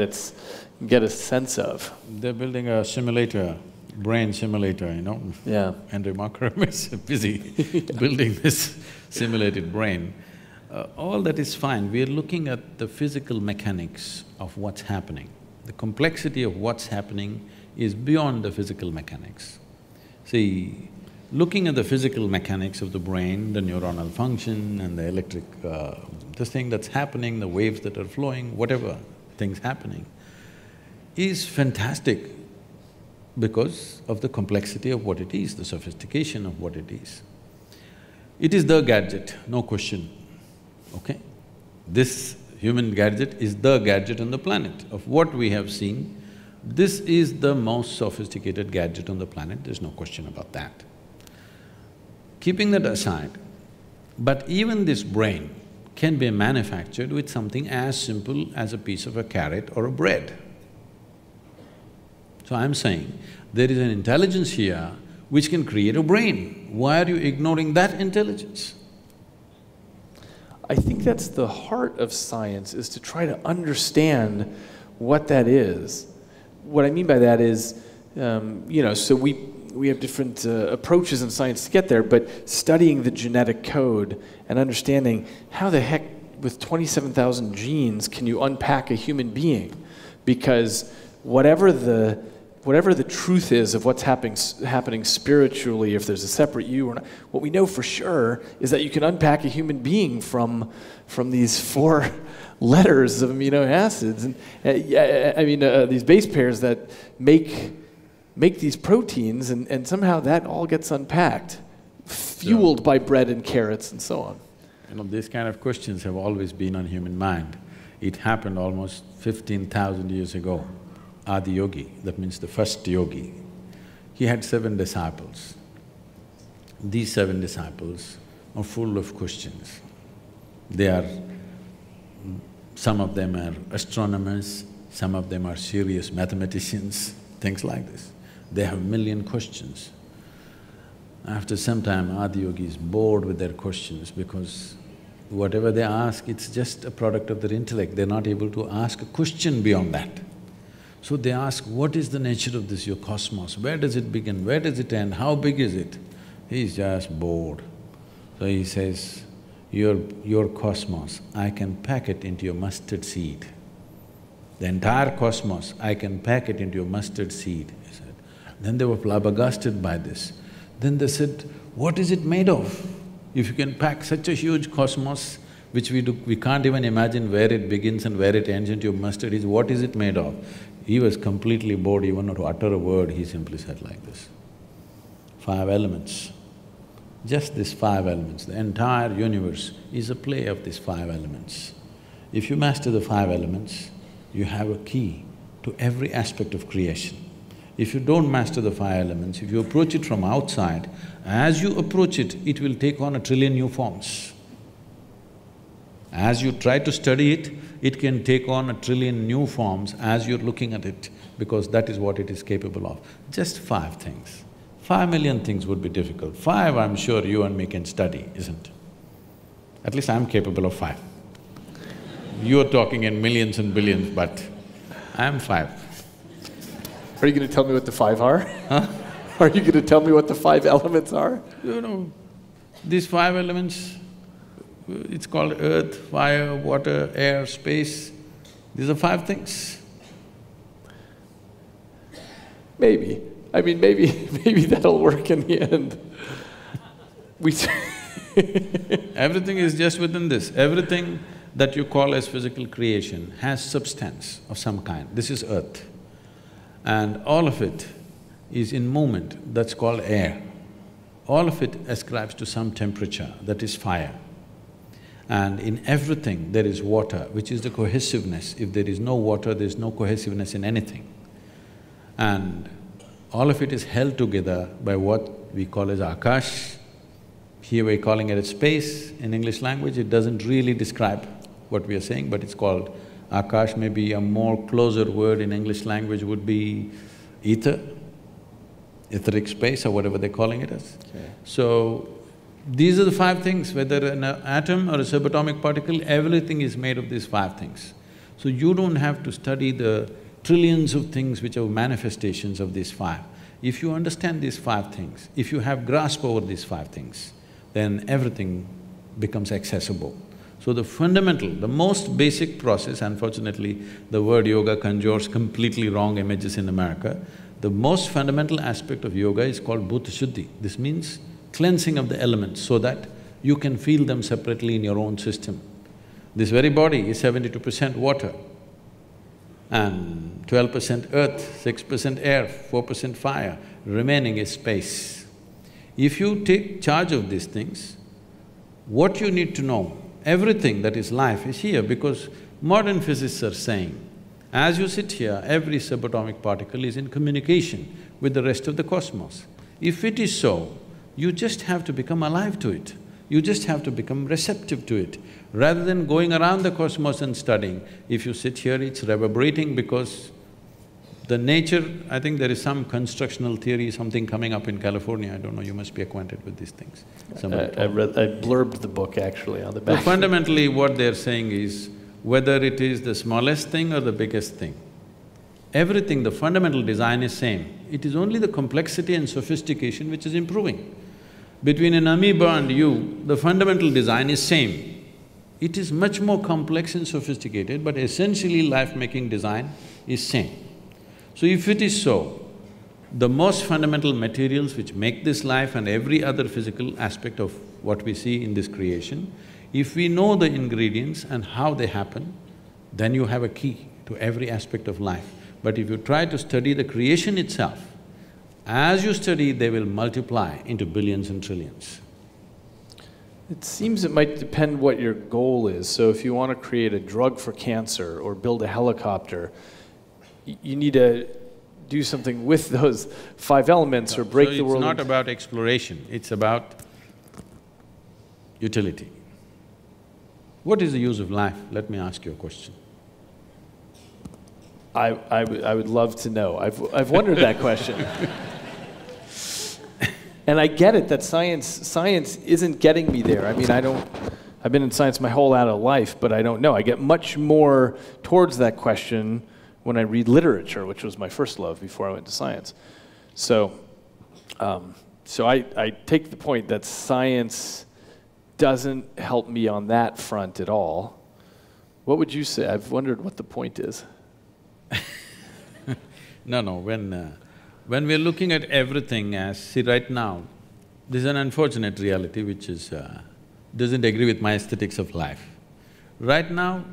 a sense of. They're building a simulator, brain simulator, you know? Yeah. Andrew Markram is busy building this simulated brain. All that is fine, we are looking at the physical mechanics of what's happening. The complexity of what's happening is beyond the physical mechanics. See, looking at the physical mechanics of the brain, the neuronal function and the electric… this thing that's happening, the waves that are flowing, whatever things happening, is fantastic because of the complexity of what it is, the sophistication of what it is. It is the gadget, no question, okay? This human gadget is the gadget on the planet. Of what we have seen, this is the most sophisticated gadget on the planet, there's no question about that. Keeping that aside, but even this brain can be manufactured with something as simple as a piece of a carrot or a bread. So I'm saying, there is an intelligence here which can create a brain. Why are you ignoring that intelligence? I think that's the heart of science, is to try to understand what that is. What I mean by that is, so we have different approaches in science to get there, but studying the genetic code and understanding how the heck with 27,000 genes can you unpack a human being? Because whatever the truth is of what's happening spiritually, if there's a separate you or not, what we know for sure is that you can unpack a human being from these 4 letters of amino acids, and these base pairs that make these proteins, and somehow that all gets unpacked, fueled by bread and carrots and so on. These kind of questions have always been on human mind. It happened almost 15,000 years ago. Adi Yogi, that means the first yogi, he had 7 disciples. These 7 disciples are full of questions. Some of them are astronomers, some of them are serious mathematicians, things like this. They have 1,000,000 questions. After some time, Adi Yogi is bored with their questions because whatever they ask, it's just a product of their intellect, they're not able to ask a question beyond that. So they ask, what is the nature of this, your cosmos? Where does it begin? Where does it end? How big is it? He's just bored. So he says, your cosmos, I can pack it into your mustard seed. The entire cosmos, I can pack it into your mustard seed, he said. Then they were flabbergasted by this. Then they said, what is it made of? If you can pack such a huge cosmos, which we can't even imagine where it begins and where it ends into your mustard seed, what is it made of? He was completely bored, even not to utter a word, he simply said like this, 5 elements. Just these 5 elements, the entire universe is a play of these 5 elements. If you master the 5 elements, you have a key to every aspect of creation. If you don't master the 5 elements, if you approach it from outside, as you approach it, it will take on 1,000,000,000,000 new forms. As you try to study it, it can take on 1,000,000,000,000 new forms as you're looking at it, because that is what it is capable of. Just 5 things. 5,000,000 things would be difficult. 5, I'm sure you and me can study, isn't it? At least I'm capable of 5. You're talking in millions and billions, but I'm 5. Are you gonna tell me what the 5 are? Huh? Are you gonna tell me what the 5 elements are? These 5 elements, it's called earth, fire, water, air, space. These are 5 things. Maybe. Maybe that'll work in the end. Everything is just within this. Everything that you call as physical creation has substance of some kind. This is earth. And all of it is in movement, that's called air. All of it ascribes to some temperature, that is fire. And in everything there is water, which is the cohesiveness. If there is no water, there is no cohesiveness in anything. And all of it is held together by what we call as akash. Here we're calling it as space. In English language, it doesn't really describe what we are saying, but it's called akash. Maybe a more closer word in English language would be ether, etheric space or whatever they're calling it as. Okay. So, these are the 5 things, whether an atom or a subatomic particle, everything is made of these 5 things. So you don't have to study the trillions of things which are manifestations of these 5. If you understand these 5 things, if you have grasp over these 5 things, then everything becomes accessible. So the fundamental, the most basic process, unfortunately, the word yoga conjures completely wrong images in America. The most fundamental aspect of yoga is called bhuta shuddhi. This means cleansing of the elements so that you can feel them separately in your own system. This very body is 72% water and 12% earth, 6% air, 4% fire, remaining is space. If you take charge of these things, what you need to know, everything that is life is here, because modern physicists are saying, as you sit here, every subatomic particle is in communication with the rest of the cosmos. If it is so, you just have to become alive to it. You just have to become receptive to it. Rather than going around the cosmos and studying, if you sit here, it's reverberating because the nature… I think there is some constructional theory, something coming up in California, I don't know, you must be acquainted with these things. I blurbed the book actually on the back. So fundamentally what they're saying is, whether it is the smallest thing or the biggest thing, everything, the fundamental design is same. It is only the complexity and sophistication which is improving. Between an amoeba and you, the fundamental design is same. It is much more complex and sophisticated, but essentially life-making design is same. So if it is so, the most fundamental materials which make this life and every other physical aspect of what we see in this creation, if we know the ingredients and how they happen, then you have a key to every aspect of life. But if you try to study the creation itself, as you study, they will multiply into billions and trillions. It seems it might depend what your goal is. So if you want to create a drug for cancer or build a helicopter, you need to do something with those five elements or break the world. So it's not about exploration, it's about utility. What is the use of life? Let me ask you a question. I would love to know. I've wondered that question. And I get it that science isn't getting me there. I mean, I've been in science my whole adult life, but I don't know. I get much more towards that question when I read literature, which was my first love before I went to science. So I take the point that science doesn't help me on that front at all. What would you say? I've wondered what the point is. No, when we're looking at everything as… see, right now, this is an unfortunate reality which is… doesn't agree with my aesthetics of life. Right now,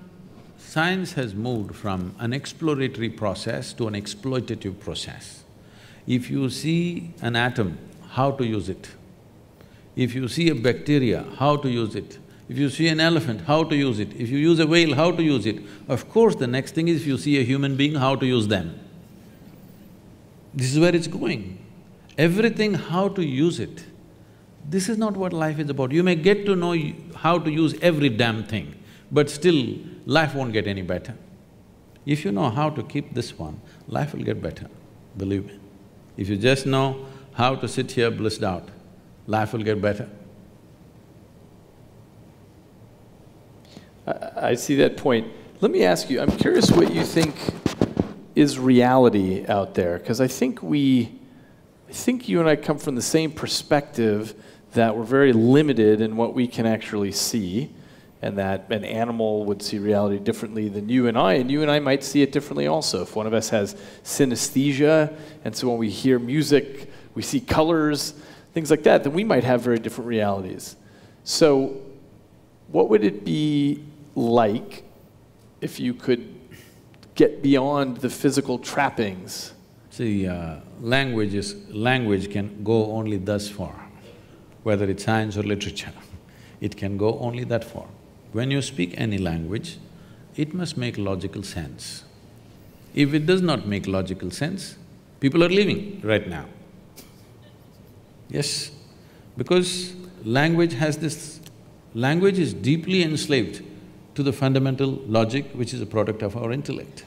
science has moved from an exploratory process to an exploitative process. If you see an atom, how to use it. If you see a bacteria, how to use it. If you see an elephant, how to use it. If you use a whale, how to use it. Of course, the next thing is if you see a human being, how to use them. This is where it's going. Everything, how to use it. This is not what life is about. You may get to know how to use every damn thing, but still, life won't get any better. If you know how to keep this one, life will get better, believe me. If you just know how to sit here blissed out, life will get better. I see that point. Let me ask you, I'm curious what you think is reality out there, because I think you and I come from the same perspective that we're very limited in what we can actually see, and that an animal would see reality differently than you and I might see it differently also. If one of us has synesthesia, and so when we hear music, we see colors, things like that, then we might have very different realities. So what would it be like if you could get beyond the physical trappings? See, language can go only thus far, whether it's science or literature. It can go only that far. When you speak any language, it must make logical sense. If it does not make logical sense, people are leaving right now. Yes, because language has this… language is deeply enslaved to the fundamental logic which is a product of our intellect.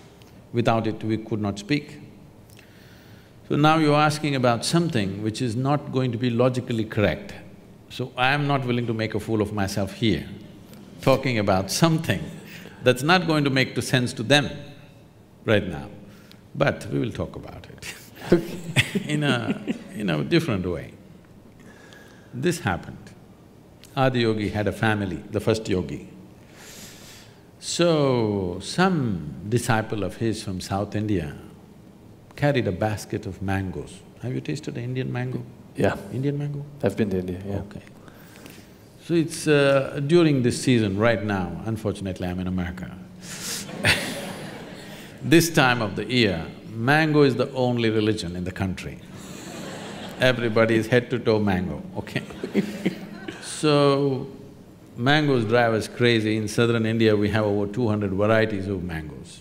Without it, we could not speak. So now you're asking about something which is not going to be logically correct. So I am not willing to make a fool of myself here, talking about something that's not going to make sense to them right now. But we will talk about it in a different way. This happened. Adi Yogi had a family, the first yogi. So, some disciple of his from South India carried a basket of mangoes. Have you tasted the Indian mango? Yeah. Indian mango? I've been to India, yeah. Okay. So it's during this season right now, unfortunately I'm in America. This time of the year, mango is the only religion in the country. Everybody is head to toe mango, okay? So, mangoes drive us crazy. In southern India, we have over 200 varieties of mangoes.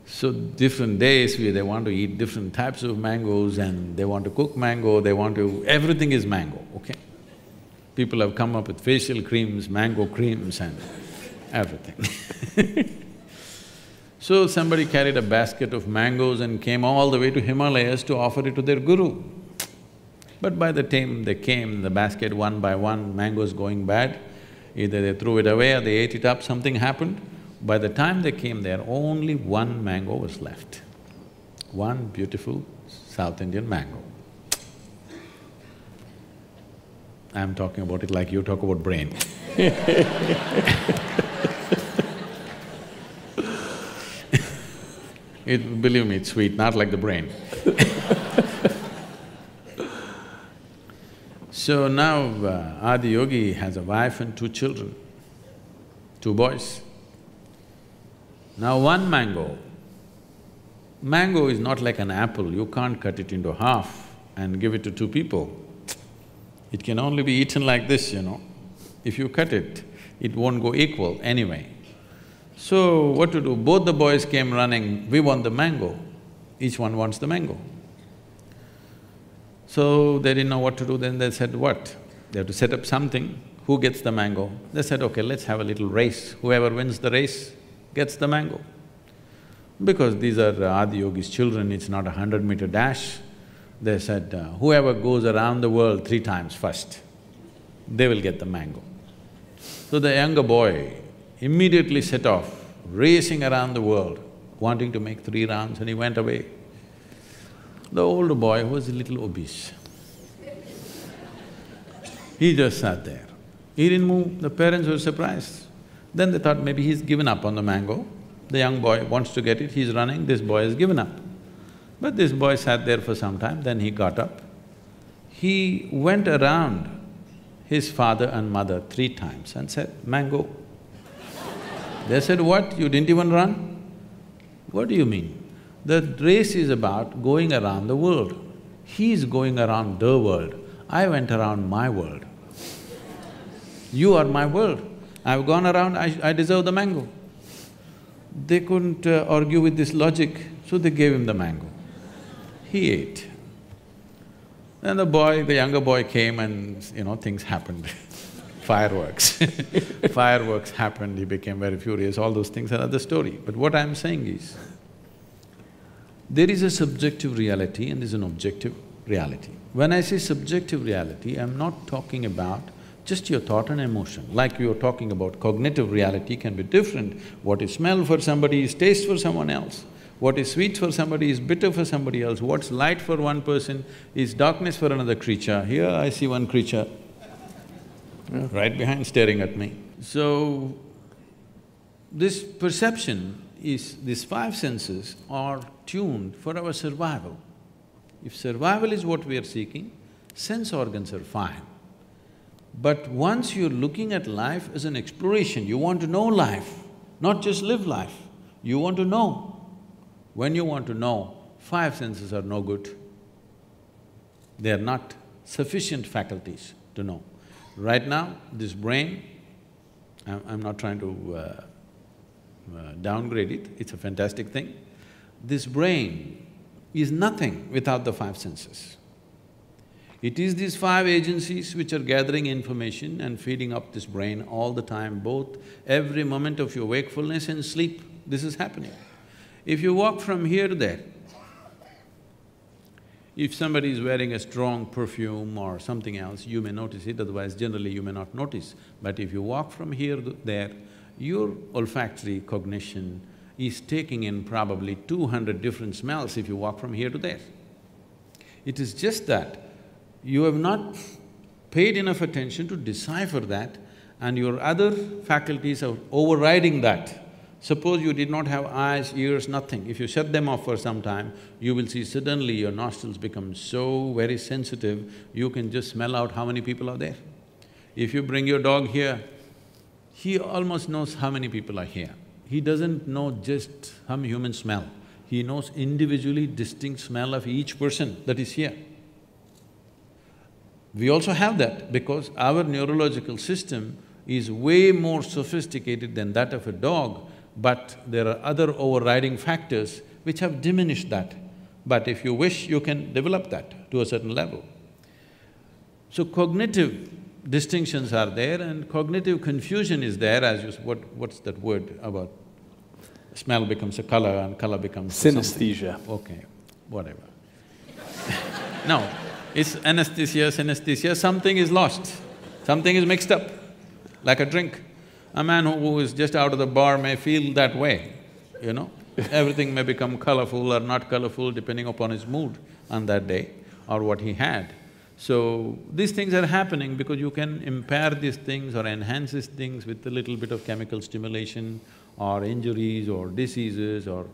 So, different days they want to eat different types of mangoes and they want to cook mango, they want to… everything is mango, okay? People have come up with facial creams, mango creams and everything. So somebody carried a basket of mangoes and came all the way to Himalayas to offer it to their guru. But by the time they came, the basket one by one, mangoes going bad, either they threw it away or they ate it up, something happened. By the time they came there, only one mango was left. One beautiful South Indian mango. I'm talking about it like you talk about brain. Believe me, it's sweet, not like the brain. So now Adi Yogi has a wife and two children, two boys. Now one mango is not like an apple, you can't cut it into half and give it to two people. It can only be eaten like this, you know. If you cut it, it won't go equal anyway. So what to do? Both the boys came running, we want the mango. Each one wants the mango. So they didn't know what to do, then they said, what? They have to set up something, who gets the mango? They said, okay, let's have a little race, whoever wins the race gets the mango. Because these are Adi Yogi's children, it's not a 100-meter dash. They said, whoever goes around the world 3 times first, they will get the mango. So the younger boy immediately set off, racing around the world, wanting to make 3 rounds, and he went away. The older boy was a little obese. He just sat there. He didn't move, the parents were surprised. Then they thought maybe he's given up on the mango. The young boy wants to get it, he's running, this boy has given up. But this boy sat there for some time, then he got up. He went around his father and mother 3 times and said, mango. They said, what, you didn't even run? What do you mean? The race is about going around the world. He's going around the world, I went around my world. You are my world. I've gone around, I deserve the mango. They couldn't argue with this logic, so they gave him the mango. He ate. Then the younger boy came and, things happened. Fireworks. Fireworks happened, he became very furious, all those things are another story. But what I'm saying is, there is a subjective reality and there's an objective reality. When I say subjective reality, I'm not talking about just your thought and emotion. Like you're talking about cognitive reality can be different. What is smell for somebody is taste for someone else. What is sweet for somebody is bitter for somebody else. What's light for one person is darkness for another creature. Here I see one creature right behind staring at me. So, this perception is… these 5 senses are tuned for our survival. If survival is what we are seeking, sense organs are fine. But once you're looking at life as an exploration, you want to know life, not just live life, you want to know. When you want to know, 5 senses are no good. They are not sufficient faculties to know. Right now, this brain, I'm not trying to downgrade it, it's a fantastic thing. This brain is nothing without the 5 senses. It is these 5 agencies which are gathering information and feeding up this brain all the time, both every moment of your wakefulness and sleep, this is happening. If you walk from here to there, if somebody is wearing a strong perfume or something else, you may notice it, otherwise generally you may not notice. But if you walk from here to there, your olfactory cognition is taking in probably 200 different smells if you walk from here to there. It is just that you have not paid enough attention to decipher that, and your other faculties are overriding that. Suppose you did not have eyes, ears, nothing. If you shut them off for some time, you will see suddenly your nostrils become so very sensitive, you can just smell out how many people are there. If you bring your dog here, he almost knows how many people are here. He doesn't know just how humans smell. He knows individually distinct smell of each person that is here. We also have that because our neurological system is way more sophisticated than that of a dog, but there are other overriding factors which have diminished that. But if you wish, you can develop that to a certain level. So cognitive distinctions are there and cognitive confusion is there as you… what's that word about smell becomes a color and color becomes… Synesthesia. Okay, whatever. No, it's anesthesia, synesthesia, something is lost, something is mixed up, like a drink. A man who is just out of the bar may feel that way, you know. Everything may become colorful or not colorful depending upon his mood on that day or what he had. So, these things are happening because you can impair these things or enhance these things with a little bit of chemical stimulation or injuries or diseases or…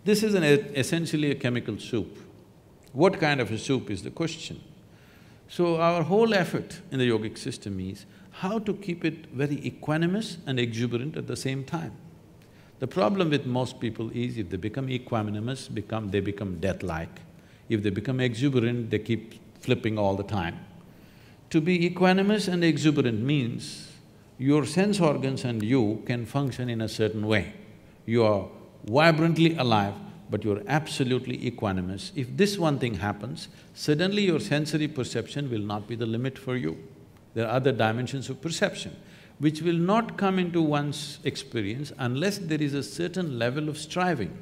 This is essentially a chemical soup. What kind of a soup is the question? So, our whole effort in the yogic system is how to keep it very equanimous and exuberant at the same time. The problem with most people is if they become equanimous, they become death-like. If they become exuberant, they keep flipping all the time. To be equanimous and exuberant means your sense organs and you can function in a certain way. You are vibrantly alive, but you're absolutely equanimous. If this one thing happens, suddenly your sensory perception will not be the limit for you. There are other dimensions of perception which will not come into one's experience unless there is a certain level of striving.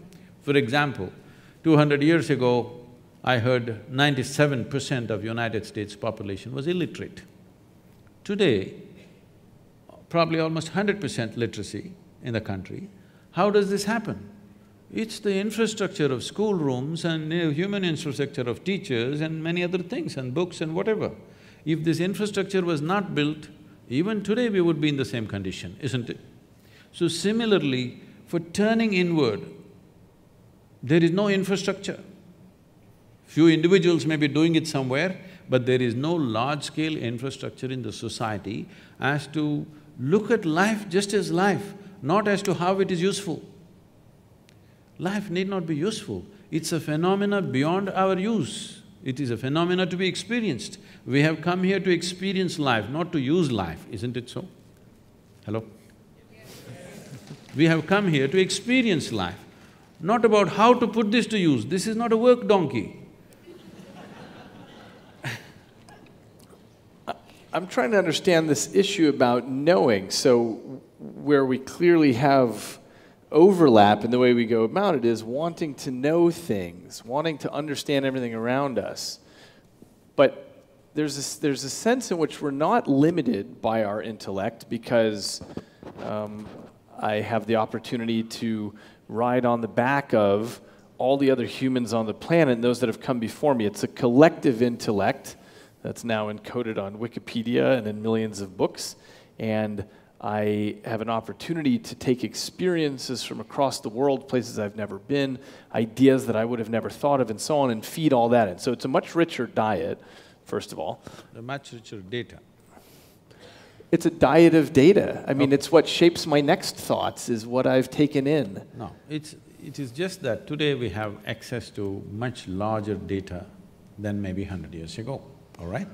For example, 200 years ago, I heard 97% of United States population was illiterate. Today, probably almost 100% literacy in the country. How does this happen? It's the infrastructure of schoolrooms and human infrastructure of teachers and many other things and books and whatever. If this infrastructure was not built, even today we would be in the same condition, isn't it? So similarly, for turning inward, there is no infrastructure. Few individuals may be doing it somewhere, but there is no large-scale infrastructure in the society as to look at life just as life, not as to how it is useful. Life need not be useful, it's a phenomena beyond our use. It is a phenomena to be experienced. We have come here to experience life, not to use life, isn't it so? Hello? We have come here to experience life, not about how to put this to use. This is not a work donkey. I'm trying to understand this issue about knowing. So where we clearly have overlap in the way we go about it is wanting to know things, wanting to understand everything around us. But there's a sense in which we're not limited by our intellect because I have the opportunity to ride on the back of all the other humans on the planet and those that have come before me. It's a collective intellect that's now encoded on Wikipedia and in millions of books. And I have an opportunity to take experiences from across the world, places I've never been, ideas that I would have never thought of, and so on, and feed all that in. So it's a much richer diet, first of all. A much richer data. It's a diet of data. I mean, it's what shapes my next thoughts, is what I've taken in. No, it is just that today we have access to much larger data than maybe 100 years ago, all right?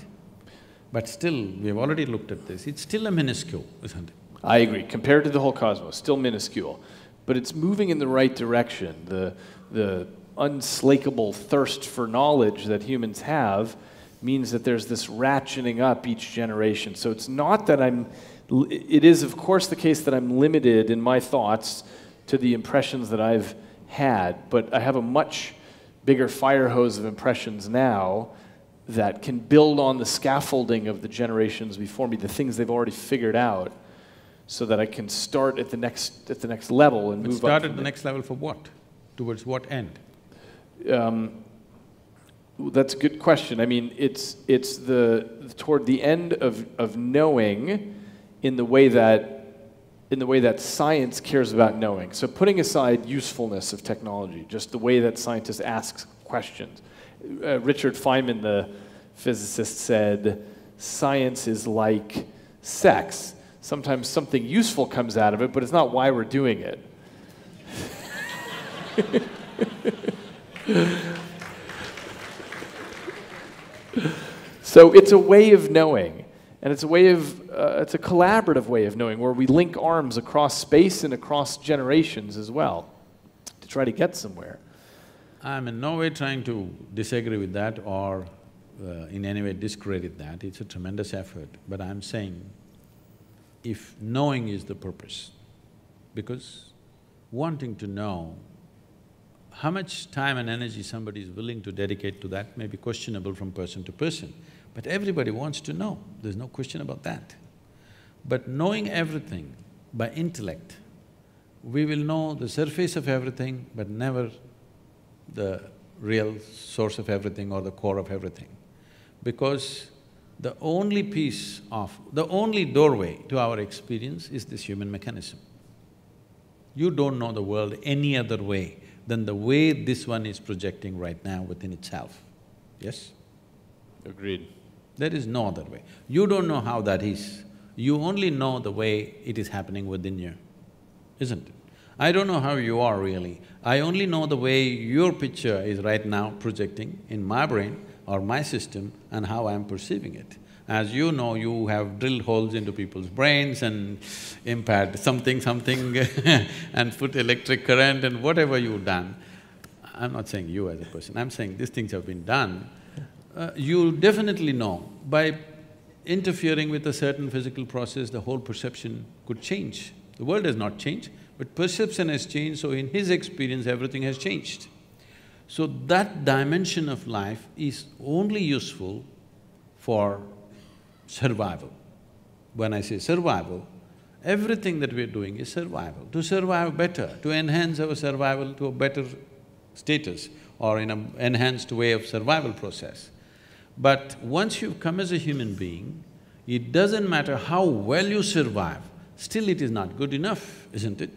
But still, we have already looked at this, it's still a minuscule, isn't it? I agree. Compared to the whole cosmos, still minuscule. But it's moving in the right direction. The unslakable thirst for knowledge that humans have means that there's this ratcheting up each generation. So it's not that it is of course the case that I'm limited in my thoughts to the impressions that I've had, but I have a much bigger fire hose of impressions now that can build on the scaffolding of the generations before me, the things they've already figured out, so that I can start at the next level and move up. Start at the next level for what? Towards what end? That's a good question. I mean, it's toward the end of knowing in the way that science cares about knowing. So putting aside usefulness of technology, just the way that scientists ask questions. Richard Feynman, the physicist, said, science is like sex. Sometimes something useful comes out of it, but it's not why we're doing it. So it's a way of knowing, and it's a way of, it's a collaborative way of knowing where we link arms across space and across generations as well to try to get somewhere. I'm in no way trying to disagree with that or in any way discredit that. It's a tremendous effort, but I'm saying if knowing is the purpose, because wanting to know, how much time and energy somebody is willing to dedicate to that may be questionable from person to person, but everybody wants to know, there's no question about that. But knowing everything by intellect, we will know the surface of everything, but never the real source of everything or the core of everything. Because the only the only doorway to our experience is this human mechanism. You don't know the world any other way than the way this one is projecting right now within itself, yes? Agreed. There is no other way. You don't know how that is, you only know the way it is happening within you, isn't it? I don't know how you are really, I only know the way your picture is right now projecting in my brain or my system and how I'm perceiving it. As you know, you have drilled holes into people's brains and impaired something and put electric current and whatever you've done. I'm not saying you as a person, I'm saying these things have been done. You'll definitely know by interfering with a certain physical process, the whole perception could change. The world has not changed, but perception has changed, so in his experience, everything has changed. So that dimension of life is only useful for survival. When I say survival, everything that we're doing is survival. To survive better, to enhance our survival to a better status or in an enhanced way of survival process. But once you've come as a human being, it doesn't matter how well you survive, still it is not good enough, isn't it?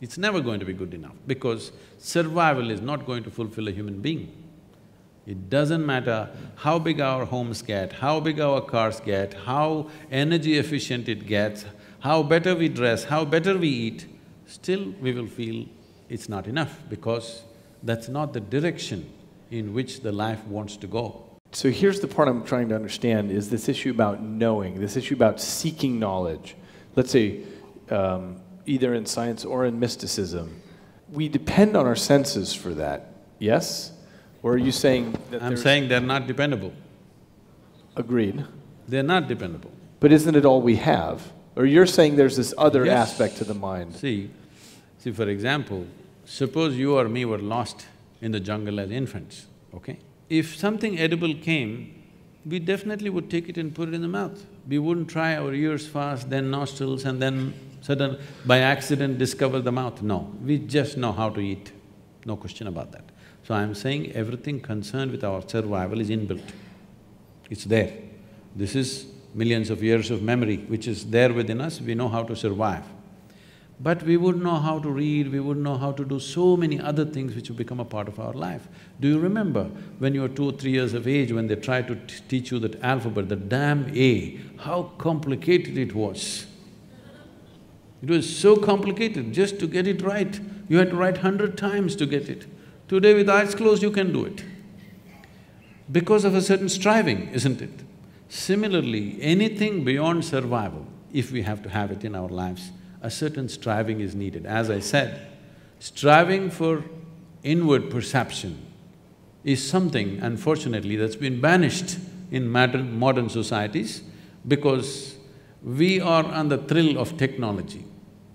It's never going to be good enough because survival is not going to fulfill a human being. It doesn't matter how big our homes get, how big our cars get, how energy efficient it gets, how better we dress, how better we eat, still we will feel it's not enough because that's not the direction in which the life wants to go. So here's the part I'm trying to understand is this issue about knowing, this issue about seeking knowledge. Let's say, either in science or in mysticism, we depend on our senses for that, yes? Or are you saying that I'm saying they're not dependable. Agreed. They're not dependable. But isn't it all we have? Or you're saying there's this other Yes. aspect to the mind? See, for example, suppose you or me were lost in the jungle as infants, okay? If something edible came, we definitely would take it and put it in the mouth. We wouldn't try our ears first, then nostrils, and then by accident discover the mouth. No, we just know how to eat, no question about that. So I'm saying everything concerned with our survival is inbuilt. It's there. This is millions of years of memory which is there within us, we know how to survive. But we wouldn't know how to read, we wouldn't know how to do so many other things which have become a part of our life. Do you remember when you were 2 or 3 years of age, when they tried to teach you that alphabet, the damn A, how complicated it was? It was so complicated just to get it right. You had to write 100 times to get it. Today with eyes closed you can do it. Because of a certain striving, isn't it? Similarly, anything beyond survival, if we have to have it in our lives, a certain striving is needed. As I said, striving for inward perception is something, unfortunately, that's been banished in modern societies because we are on the thrill of technology.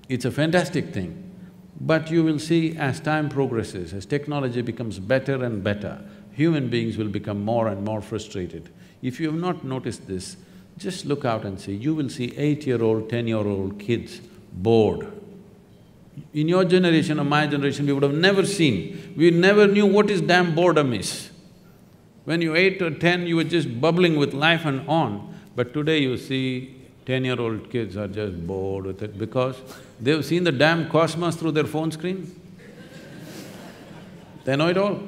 It's a fantastic thing, but you will see as time progresses, as technology becomes better and better, human beings will become more and more frustrated. If you have not noticed this, just look out and see, you will see 8-year-old, 10-year-old kids bored. In your generation or my generation, we would have never seen, we never knew what is damn boredom is. When you were 8 or 10, you were just bubbling with life and on, But today you see 10-year-old kids are just bored with it because they've seen the damn cosmos through their phone screen. They know it all.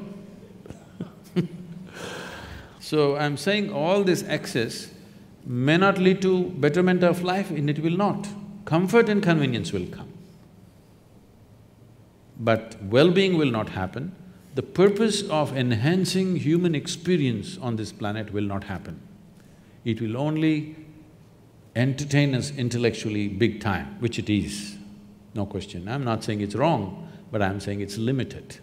So I'm saying all this excess may not lead to betterment of life, and it will not. Comfort and convenience will come. But well-being will not happen. The purpose of enhancing human experience on this planet will not happen. It will only entertain us intellectually big time, which it is, no question. I'm not saying it's wrong, but I'm saying it's limited.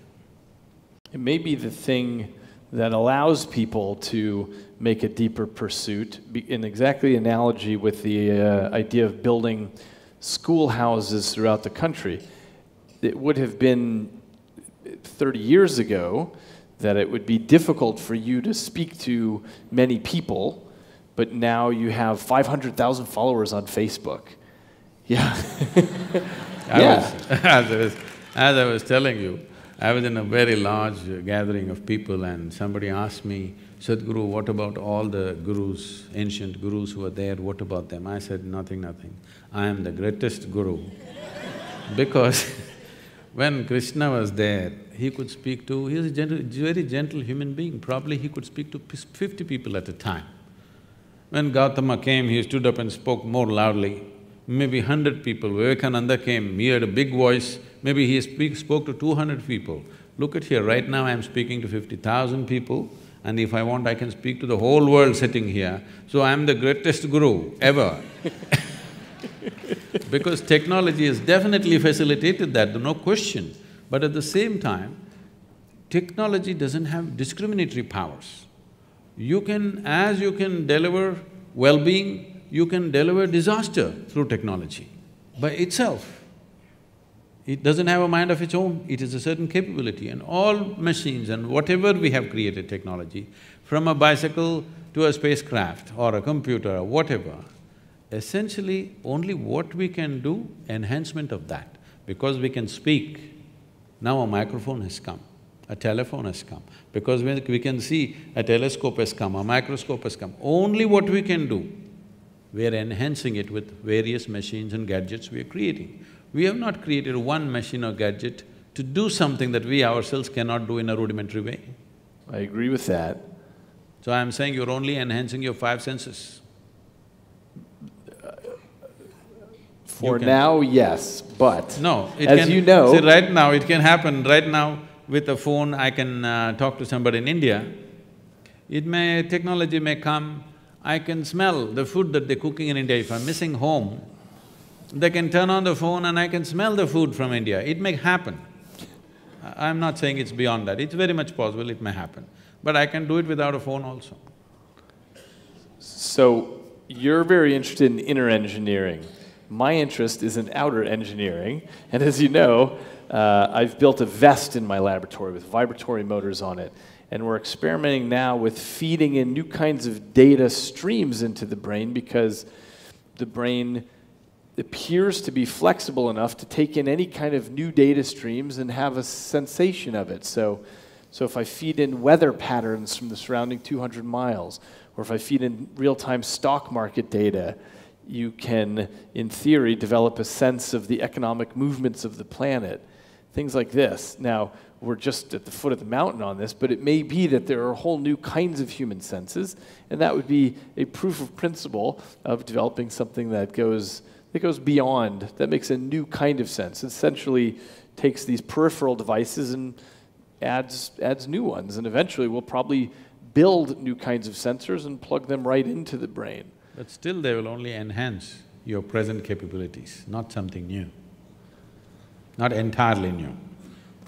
It may be the thing that allows people to make a deeper pursuit, in exactly analogy with the idea of building schoolhouses throughout the country. It would have been 30 years ago that it would be difficult for you to speak to many people, but now you have 500,000 followers on Facebook. Yeah. As I was telling you, I was in a very large gathering of people and somebody asked me, Sadhguru, what about all the gurus, ancient gurus who are there, what about them? I said, nothing. I am the greatest guru. Because when Krishna was there, he could speak to… he was a very gentle human being, probably he could speak to 50 people at a time. When Gautama came, he stood up and spoke more loudly. Maybe 100 people. Vivekananda came, he had a big voice, maybe he spoke to 200 people. Look at here, right now I'm speaking to 50,000 people, and if I want, I can speak to the whole world sitting here. So I'm the greatest guru ever. Because technology has definitely facilitated that, no question. But at the same time, technology doesn't have discriminatory powers. As you can deliver well-being, you can deliver disaster through technology by itself. It doesn't have a mind of its own, it is a certain capability, and all machines and whatever we have created technology, from a bicycle to a spacecraft or a computer or whatever, essentially only what we can do, enhancement of that. Because we can speak, now a microphone has come, a telephone has come. Because we can see, a telescope has come, a microscope has come. Only what we can do, we are enhancing it with various machines and gadgets we are creating. We have not created one machine or gadget to do something that we ourselves cannot do in a rudimentary way. I agree with that. So I'm saying you're only enhancing your 5 senses. For now, yes, but no, as you know… See, right now, it can happen. Right now, with a phone, I can talk to somebody in India. Technology may come, I can smell the food that they're cooking in India. If I'm missing home, they can turn on the phone and I can smell the food from India. It may happen. I'm not saying it's beyond that, it's very much possible it may happen. But I can do it without a phone also. So, you're very interested in inner engineering. My interest is in outer engineering, and as you know, I've built a vest in my laboratory with vibratory motors on it, and we're experimenting now with feeding in new kinds of data streams into the brain because the brain appears to be flexible enough to take in any kind of new data streams and have a sensation of it. So if I feed in weather patterns from the surrounding 200 miles, or if I feed in real-time stock market data, you can, in theory, develop a sense of the economic movements of the planet, things like this. Now, we're just at the foot of the mountain on this, but it may be that there are whole new kinds of human senses, and that would be a proof of principle of developing something that goes beyond, that makes a new kind of sense. It essentially takes these peripheral devices and adds new ones, and eventually we'll probably build new kinds of sensors and plug them right into the brain. But still they will only enhance your present capabilities, not something new, not entirely new.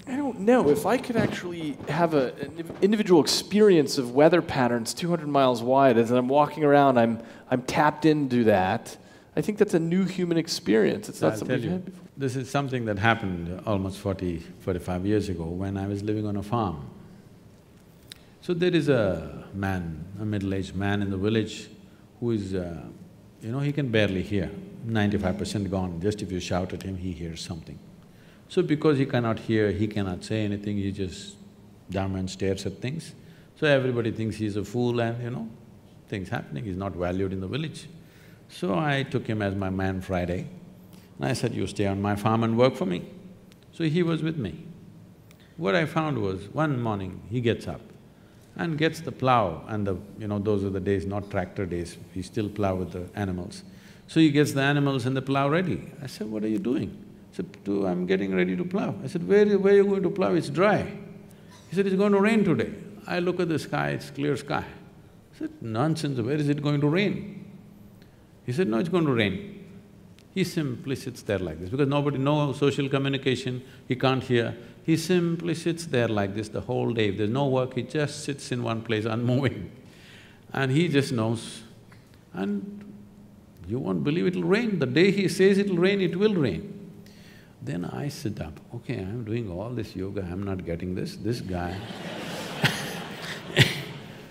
I don't know, if I could actually have an individual experience of weather patterns 200 miles wide as I'm walking around, I'm tapped into that, I think that's a new human experience. It's not something you've had before. This is something that happened almost 45 years ago when I was living on a farm. So there is a man, a middle-aged man in the village who is, he can barely hear, 95% gone. Just if you shout at him, he hears something. So because he cannot hear, he cannot say anything, he just dumb and stares at things. So everybody thinks he's a fool and, things happening, he's not valued in the village. So I took him as my man Friday, and I said, you stay on my farm and work for me. So he was with me. What I found was, one morning he gets up and gets the plow and those are the days, not tractor days, he still plow with the animals. So he gets the animals and the plow ready. I said, what are you doing? He said, I'm getting ready to plow. I said, where are you going to plow? It's dry. He said, it's going to rain today. I look at the sky, it's clear sky. I said, nonsense, where is it going to rain? He said, no, it's going to rain. He simply sits there like this, because no social communication, he can't hear. He simply sits there like this the whole day. If there's no work, he just sits in one place unmoving. And he just knows. And you won't believe it'll rain. The day he says it'll rain, it will rain. Then I sit up, okay, I'm doing all this yoga, I'm not getting this guy.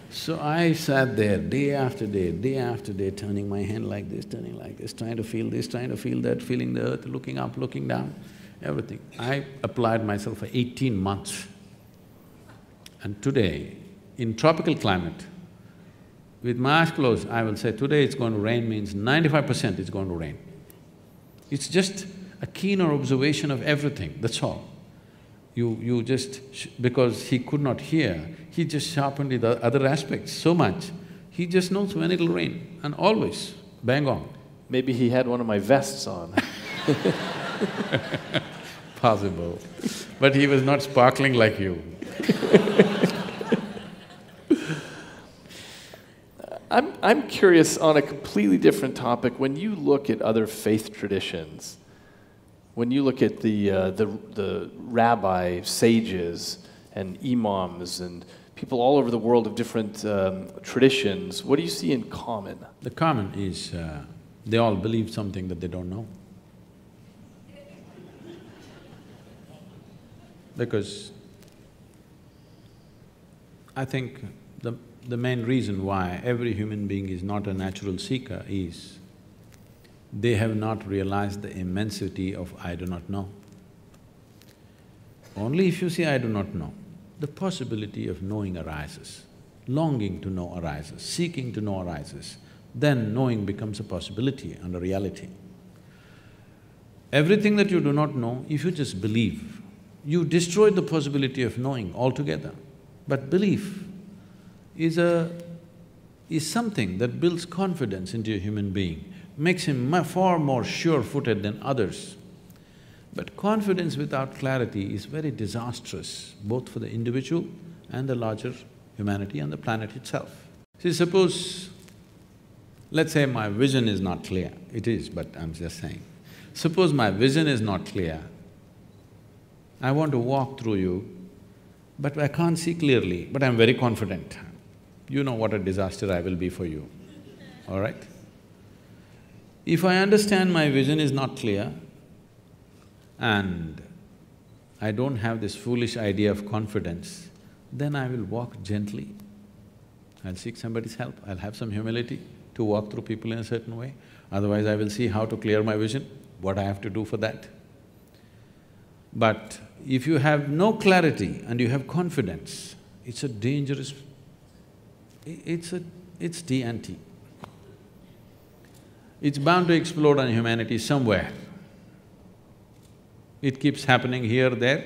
So I sat there day after day, turning my hand like this, trying to feel this, trying to feel that, feeling the earth, looking up, looking down, everything. I applied myself for 18 months. And today, in tropical climate, with my eyes closed, I will say, today it's going to rain means 95% it's going to rain. It's just a keener observation of everything, that's all. You just… because he could not hear, he just sharpened the other aspects so much, he just knows when it'll rain, and always, bang on. Maybe he had one of my vests on. Possible. But he was not sparkling like you. I'm curious on a completely different topic. When you look at other faith traditions, when you look at the rabbi sages and imams and people all over the world of different traditions, what do you see in common? The common is they all believe something that they don't know. Because I think the main reason why every human being is not a natural seeker is they have not realized the immensity of I do not know. Only if you say I do not know, the possibility of knowing arises, longing to know arises, seeking to know arises, then knowing becomes a possibility and a reality. Everything that you do not know, if you just believe, you destroy the possibility of knowing altogether. But belief is something that builds confidence into a human being, makes him far more sure-footed than others. But confidence without clarity is very disastrous, both for the individual and the larger humanity and the planet itself. See, suppose… let's say my vision is not clear. It is, but I'm just saying. Suppose my vision is not clear, I want to walk through you, but I can't see clearly, but I'm very confident. You know what a disaster I will be for you, all right? If I understand my vision is not clear and I don't have this foolish idea of confidence, then I will walk gently. I'll seek somebody's help, I'll have some humility to walk through people in a certain way. Otherwise, I will see how to clear my vision, what I have to do for that. But if you have no clarity and you have confidence, it's a dangerous… it's TNT. It's bound to explode on humanity somewhere. It keeps happening here, there.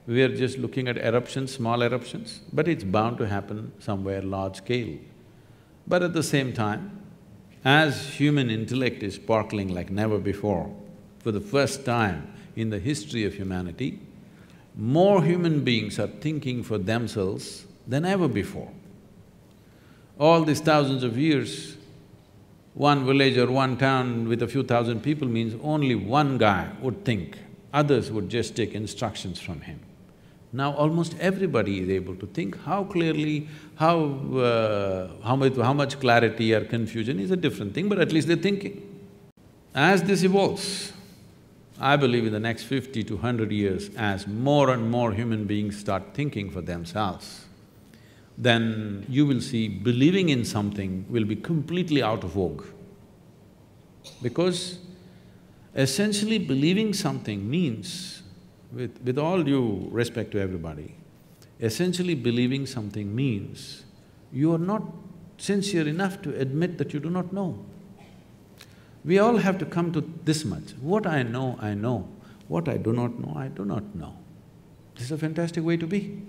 We are just looking at eruptions, small eruptions, but it's bound to happen somewhere large scale. But at the same time, as human intellect is sparkling like never before, for the first time in the history of humanity, more human beings are thinking for themselves than ever before. All these thousands of years, one village or one town with a few thousand people means only one guy would think, others would just take instructions from him. Now almost everybody is able to think. How clearly, how much clarity or confusion is a different thing, but at least they're thinking. As this evolves, I believe in the next 50 to 100 years, as more and more human beings start thinking for themselves, then you will see believing in something will be completely out of vogue. Because essentially believing something means, with all due respect to everybody, essentially believing something means you are not sincere enough to admit that you do not know. We all have to come to this much. What I know, I know. What I do not know, I do not know. This is a fantastic way to be.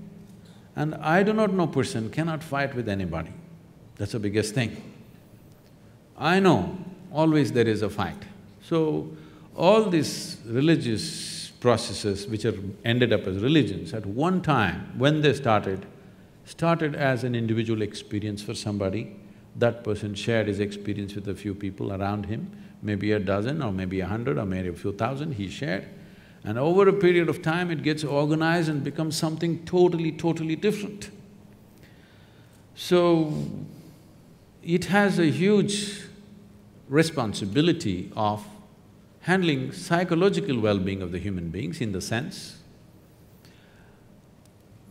And I do not know person cannot fight with anybody. That's the biggest thing. I know, always there is a fight. So, all these religious processes which are ended up as religions, at one time when they started as an individual experience for somebody. That person shared his experience with a few people around him, maybe a dozen or maybe 100 or maybe a few thousand he shared. And over a period of time, it gets organized and becomes something totally different. So, it has a huge responsibility of handling psychological well-being of the human beings in the sense,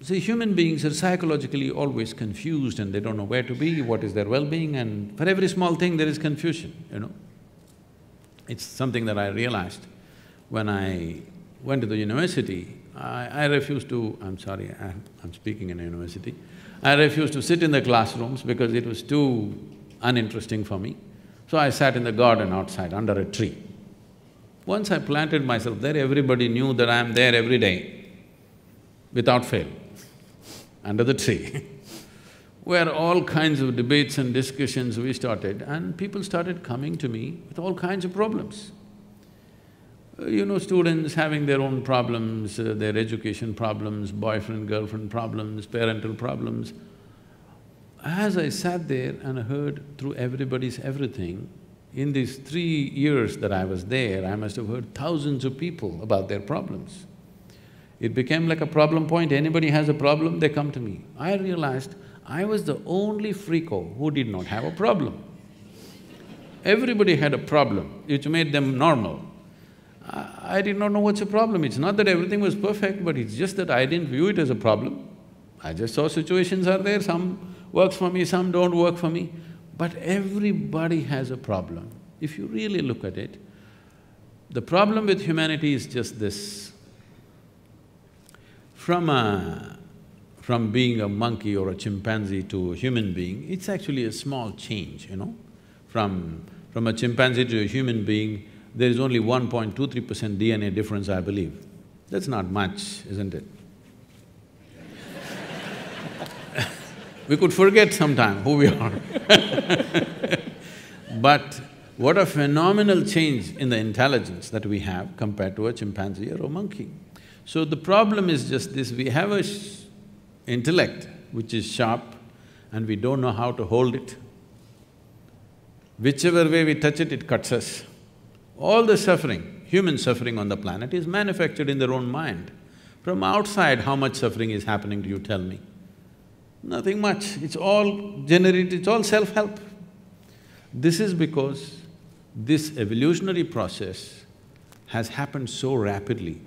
see, human beings are psychologically always confused and they don't know where to be, what is their well-being, and for every small thing there is confusion, you know. It's something that I realized when I went to the university. I refused to… I'm sorry, I'm speaking in a university. I refused to sit in the classrooms because it was too uninteresting for me. So I sat in the garden outside under a tree. Once I planted myself there, everybody knew that I am there every day, without fail, under the tree where all kinds of debates and discussions we started, and people started coming to me with all kinds of problems. You know, students having their own problems, their education problems, boyfriend, girlfriend problems, parental problems. As I sat there and heard through everybody's everything, in these 3 years that I was there, I must have heard thousands of people about their problems. It became like a problem point. Anybody has a problem, they come to me. I realized I was the only freako who did not have a problem. Everybody had a problem, which made them normal. I did not know what's a problem. It's not that everything was perfect, but it's just that I didn't view it as a problem. I just saw situations are there, some works for me, some don't work for me. But everybody has a problem. If you really look at it, the problem with humanity is just this. From being a monkey or a chimpanzee to a human being, it's actually a small change, you know. From a chimpanzee to a human being, there is only 1.23% DNA difference, I believe. That's not much, isn't it? We could forget sometime who we are But what a phenomenal change in the intelligence that we have compared to a chimpanzee or a monkey. So the problem is just this, we have a intellect which is sharp and we don't know how to hold it. Whichever way we touch it, it cuts us. All the suffering, human suffering on the planet is manufactured in their own mind. From outside, how much suffering is happening to you, tell me? Nothing much, it's all generated, it's all self-help. This is because this evolutionary process has happened so rapidly.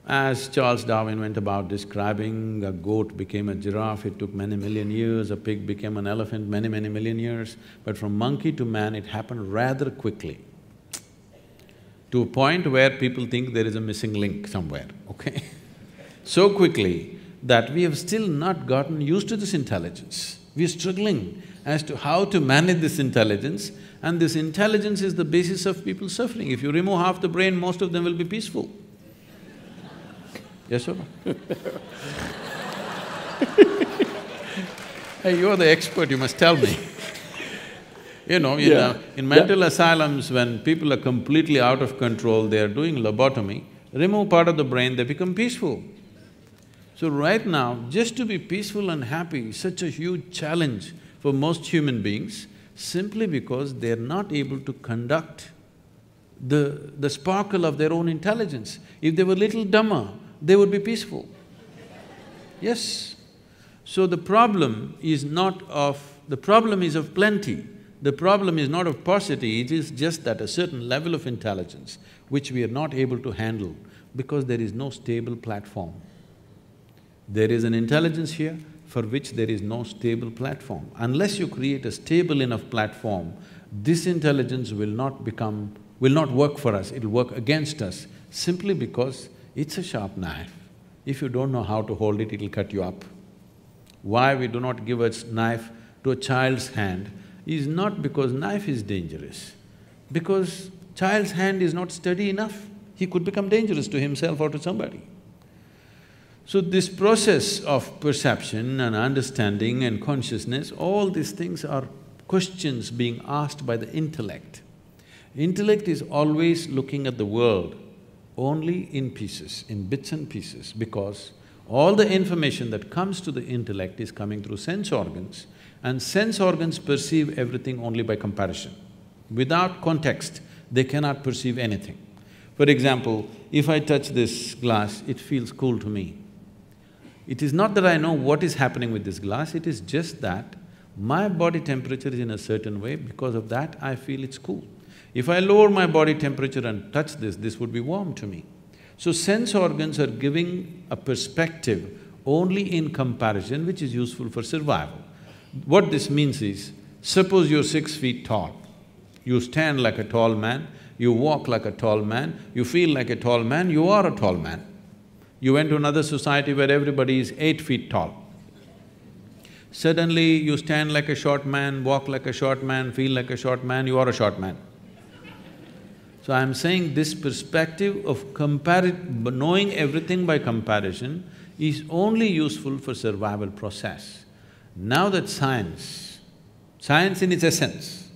As Charles Darwin went about describing, a goat became a giraffe, it took many million years, a pig became an elephant, many million years. But from monkey to man, it happened rather quickly, to a point where people think there is a missing link somewhere, okay? So quickly that we have still not gotten used to this intelligence. We are struggling as to how to manage this intelligence, and this intelligence is the basis of people's suffering. If you remove half the brain, most of them will be peaceful. Yes or no? Hey, you're the expert, you must tell me. You know, in mental asylums, when people are completely out of control, they are doing lobotomy, remove part of the brain, they become peaceful. So right now, just to be peaceful and happy is such a huge challenge for most human beings, simply because they're not able to conduct the sparkle of their own intelligence. If they were little dumber, they would be peaceful. Yes. So the problem is not of… the problem is of plenty. The problem is not of paucity, it is just that a certain level of intelligence which we are not able to handle because there is no stable platform. There is an intelligence here for which there is no stable platform. Unless you create a stable enough platform, this intelligence will not work for us, it'll work against us, simply because it's a sharp knife. If you don't know how to hold it, it'll cut you up. Why we do not give a knife to a child's hand is not because knife is dangerous, because child's hand is not steady enough. He could become dangerous to himself or to somebody. So this process of perception and understanding and consciousness, all these things are questions being asked by the intellect. Intellect is always looking at the world only in pieces, in bits and pieces, because all the information that comes to the intellect is coming through sense organs, and sense organs perceive everything only by comparison. Without context, they cannot perceive anything. For example, if I touch this glass, it feels cool to me. It is not that I know what is happening with this glass, it is just that my body temperature is in a certain way, because of that I feel it's cool. If I lower my body temperature and touch this would be warm to me. So sense organs are giving a perspective only in comparison, which is useful for survival. What this means is, suppose you're 6 feet tall, you stand like a tall man, you walk like a tall man, you feel like a tall man, you are a tall man. You went to another society where everybody is 8 feet tall. Suddenly you stand like a short man, walk like a short man, feel like a short man, you are a short man. So I'm saying this perspective of knowing everything by comparison is only useful for survival process. Now that science in its essence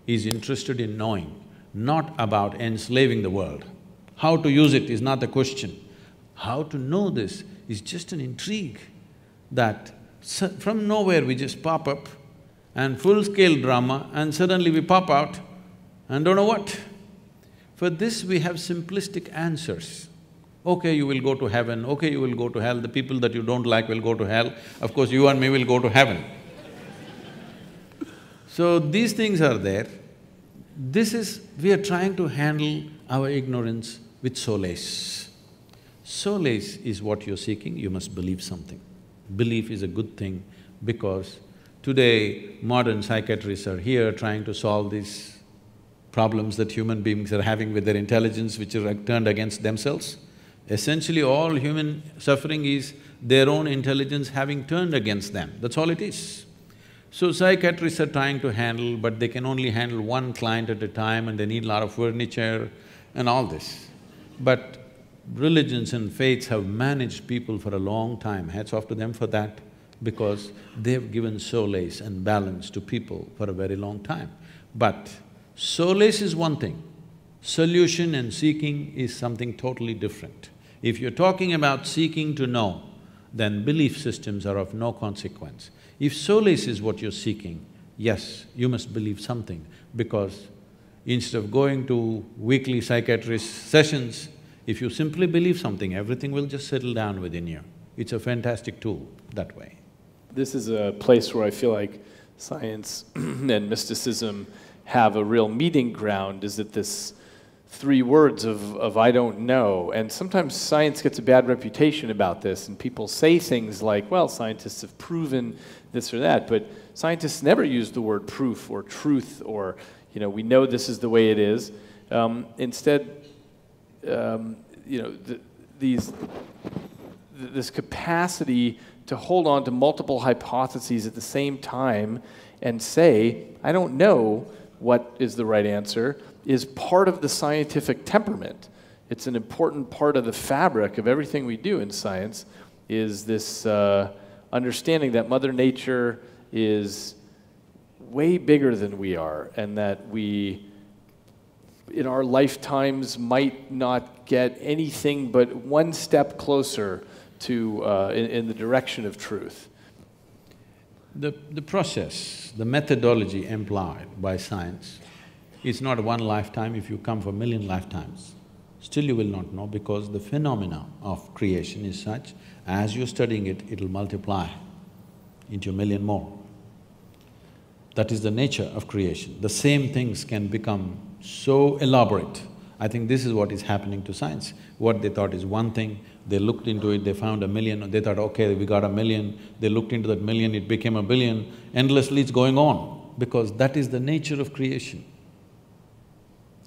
is interested in knowing, not about enslaving the world. How to use it is not the question. How to know this is just an intrigue that from nowhere we just pop up and full-scale drama, and suddenly we pop out and don't know what. For this we have simplistic answers. Okay, you will go to heaven, okay, you will go to hell, the people that you don't like will go to hell, of course you and me will go to heaven. So these things are there. We are trying to handle our ignorance with solace. Solace is what you're seeking, you must believe something. Belief is a good thing because today modern psychiatrists are here trying to solve these problems that human beings are having with their intelligence, which are turned against themselves. Essentially, all human suffering is their own intelligence having turned against them, that's all it is. So psychiatrists are trying to handle, but they can only handle one client at a time and they need a lot of furniture and all this. But religions and faiths have managed people for a long time, hats off to them for that, because they've given solace and balance to people for a very long time. But solace is one thing, solution and seeking is something totally different. If you're talking about seeking to know, then belief systems are of no consequence. If solace is what you're seeking, yes, you must believe something, because instead of going to weekly psychiatrist sessions, if you simply believe something, everything will just settle down within you. It's a fantastic tool that way. This is a place where I feel like science and mysticism have a real meeting ground, is that this 3 words of I don't know. And sometimes science gets a bad reputation about this, and people say things like, well, scientists have proven this or that, but scientists never use the word proof or truth or, we know this is the way it is. Instead, this capacity to hold on to multiple hypotheses at the same time and say, I don't know what is the right answer, is part of the scientific temperament. It's an important part of the fabric of everything we do in science, is this understanding that Mother Nature is way bigger than we are, and that we, in our lifetimes, might not get anything but one step closer to in the direction of truth. The process, the methodology employed by science is not one lifetime. If you come for 1,000,000 lifetimes, still you will not know, because the phenomena of creation is such, as you're studying it, it'll multiply into 1,000,000 more. That is the nature of creation. The same things can become so elaborate. I think this is what is happening to science. What they thought is one thing, they looked into it, they found 1,000,000, they thought, okay, we got 1,000,000, they looked into that 1,000,000, it became 1,000,000,000, endlessly it's going on, because that is the nature of creation.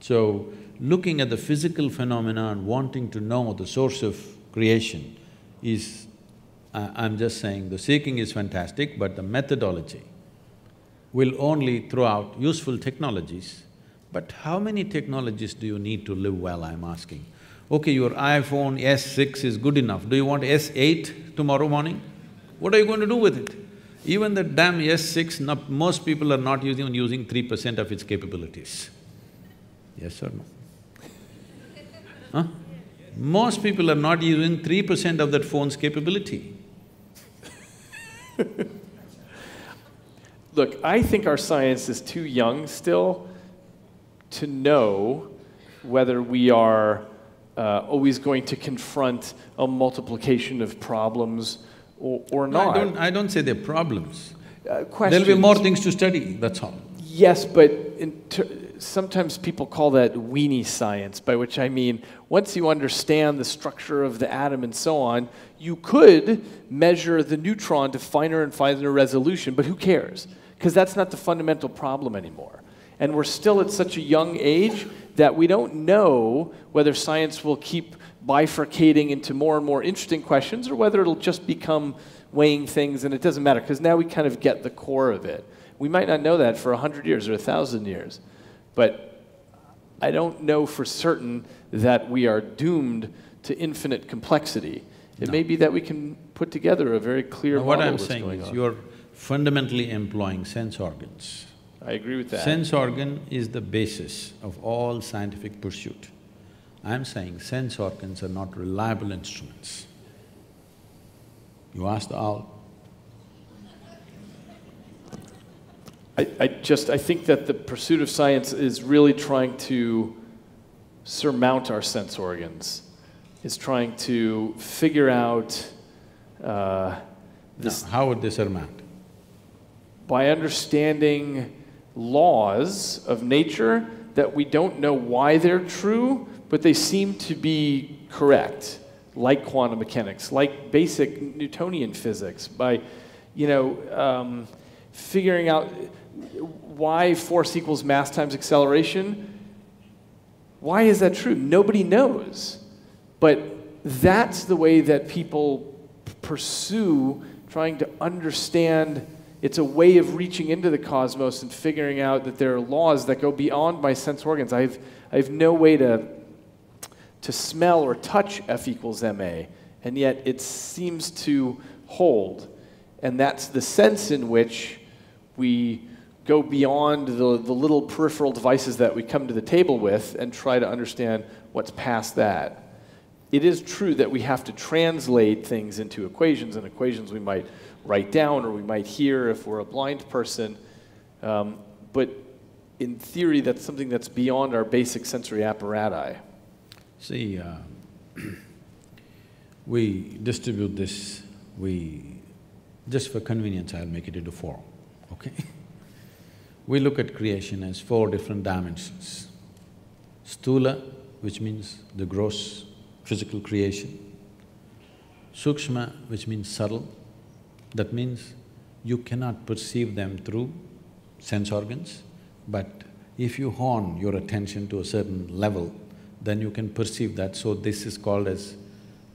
So, looking at the physical phenomena and wanting to know the source of creation is… I'm just saying, the seeking is fantastic, but the methodology will only throw out useful technologies, but how many technologies do you need to live well, I'm asking? Okay, your iPhone S6 is good enough, do you want S8 tomorrow morning? What are you going to do with it? Even the damn S6, most people are not even using 3% of its capabilities. Yes or no? Huh? Most people are not using 3% of that phone's capability. Look, I think our science is too young still to know whether we are always going to confront a multiplication of problems or not. No, I don't say they're problems. Questions. There'll be more things to study, that's all. Yes, but sometimes people call that weenie science, by which I mean, once you understand the structure of the atom and so on, you could measure the neutron to finer and finer resolution, but who cares? Because that's not the fundamental problem anymore. And we're still at such a young age that we don't know whether science will keep bifurcating into more and more interesting questions or whether it'll just become weighing things, and it doesn't matter, because now we kind of get the core of it. We might not know that for 100 years or 1,000 years, but I don't know for certain that we are doomed to infinite complexity. It may be that we can put together a very clear model. What I'm saying is you're fundamentally employing sense organs. I agree with that. Sense organ is the basis of all scientific pursuit. I'm saying sense organs are not reliable instruments. You ask the owl. I think that the pursuit of science is really trying to surmount our sense organs, is trying to figure out this. Now, how would they surmount? By understanding laws of nature that we don't know why they're true, but they seem to be correct, like quantum mechanics, like basic Newtonian physics, by, figuring out why force equals mass times acceleration. Why is that true? Nobody knows. But that's the way that people pursue trying to understand. It's a way of reaching into the cosmos and figuring out that there are laws that go beyond my sense organs. I have no way to smell or touch F equals ma, and yet it seems to hold. And that's the sense in which we go beyond the little peripheral devices that we come to the table with and try to understand what's past that. It is true that we have to translate things into equations, and equations we might write down or we might hear if we're a blind person, but in theory that's something that's beyond our basic sensory apparatus. See, we distribute this, just for convenience I'll make it into four, okay? We look at creation as four different dimensions. Sthula, which means the gross physical creation. Sukshma, which means subtle. That means you cannot perceive them through sense organs, but if you hone your attention to a certain level, then you can perceive that. So this is called as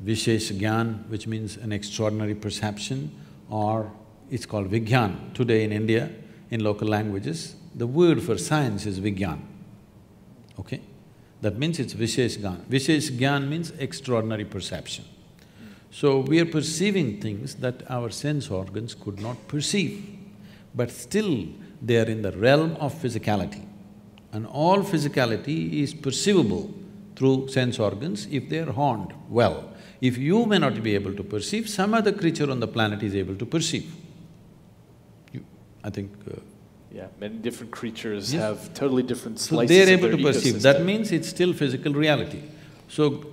Vishesh Gyan, which means an extraordinary perception, or it's called Vigyan. Today in India, in local languages, the word for science is Vigyan, okay? That means it's Vishesh Gyan. Vishesh Gyan means extraordinary perception. So we are perceiving things that our sense organs could not perceive, but still they are in the realm of physicality. And all physicality is perceivable through sense organs if they are honed well. If you may not be able to perceive, some other creature on the planet is able to perceive. I think… yeah, many different creatures have totally different so slices they're of able their to perceive. ecosystem. That means it's still physical reality. So,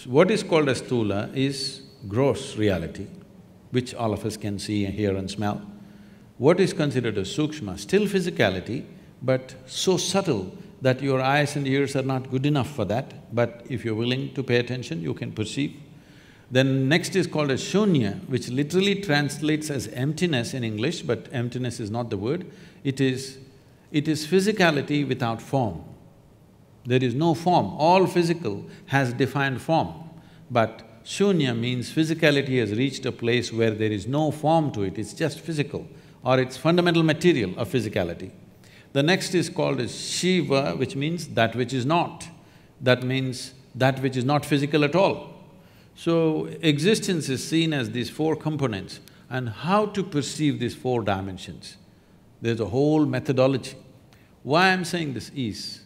what is called as sthula is gross reality, which all of us can see, hear and smell. What is considered as sukshma, still physicality, but so subtle that your eyes and ears are not good enough for that, but if you're willing to pay attention, you can perceive. Then next is called as shunya, which literally translates as emptiness in English, but emptiness is not the word. It is physicality without form. There is no form. All physical has defined form, but shunya means physicality has reached a place where there is no form to it, it's just physical. or its fundamental material of physicality. The next is called as Shiva, which means that which is not. That means that which is not physical at all. So, existence is seen as these four components, and how to perceive these four dimensions. There's a whole methodology. Why I'm saying this is,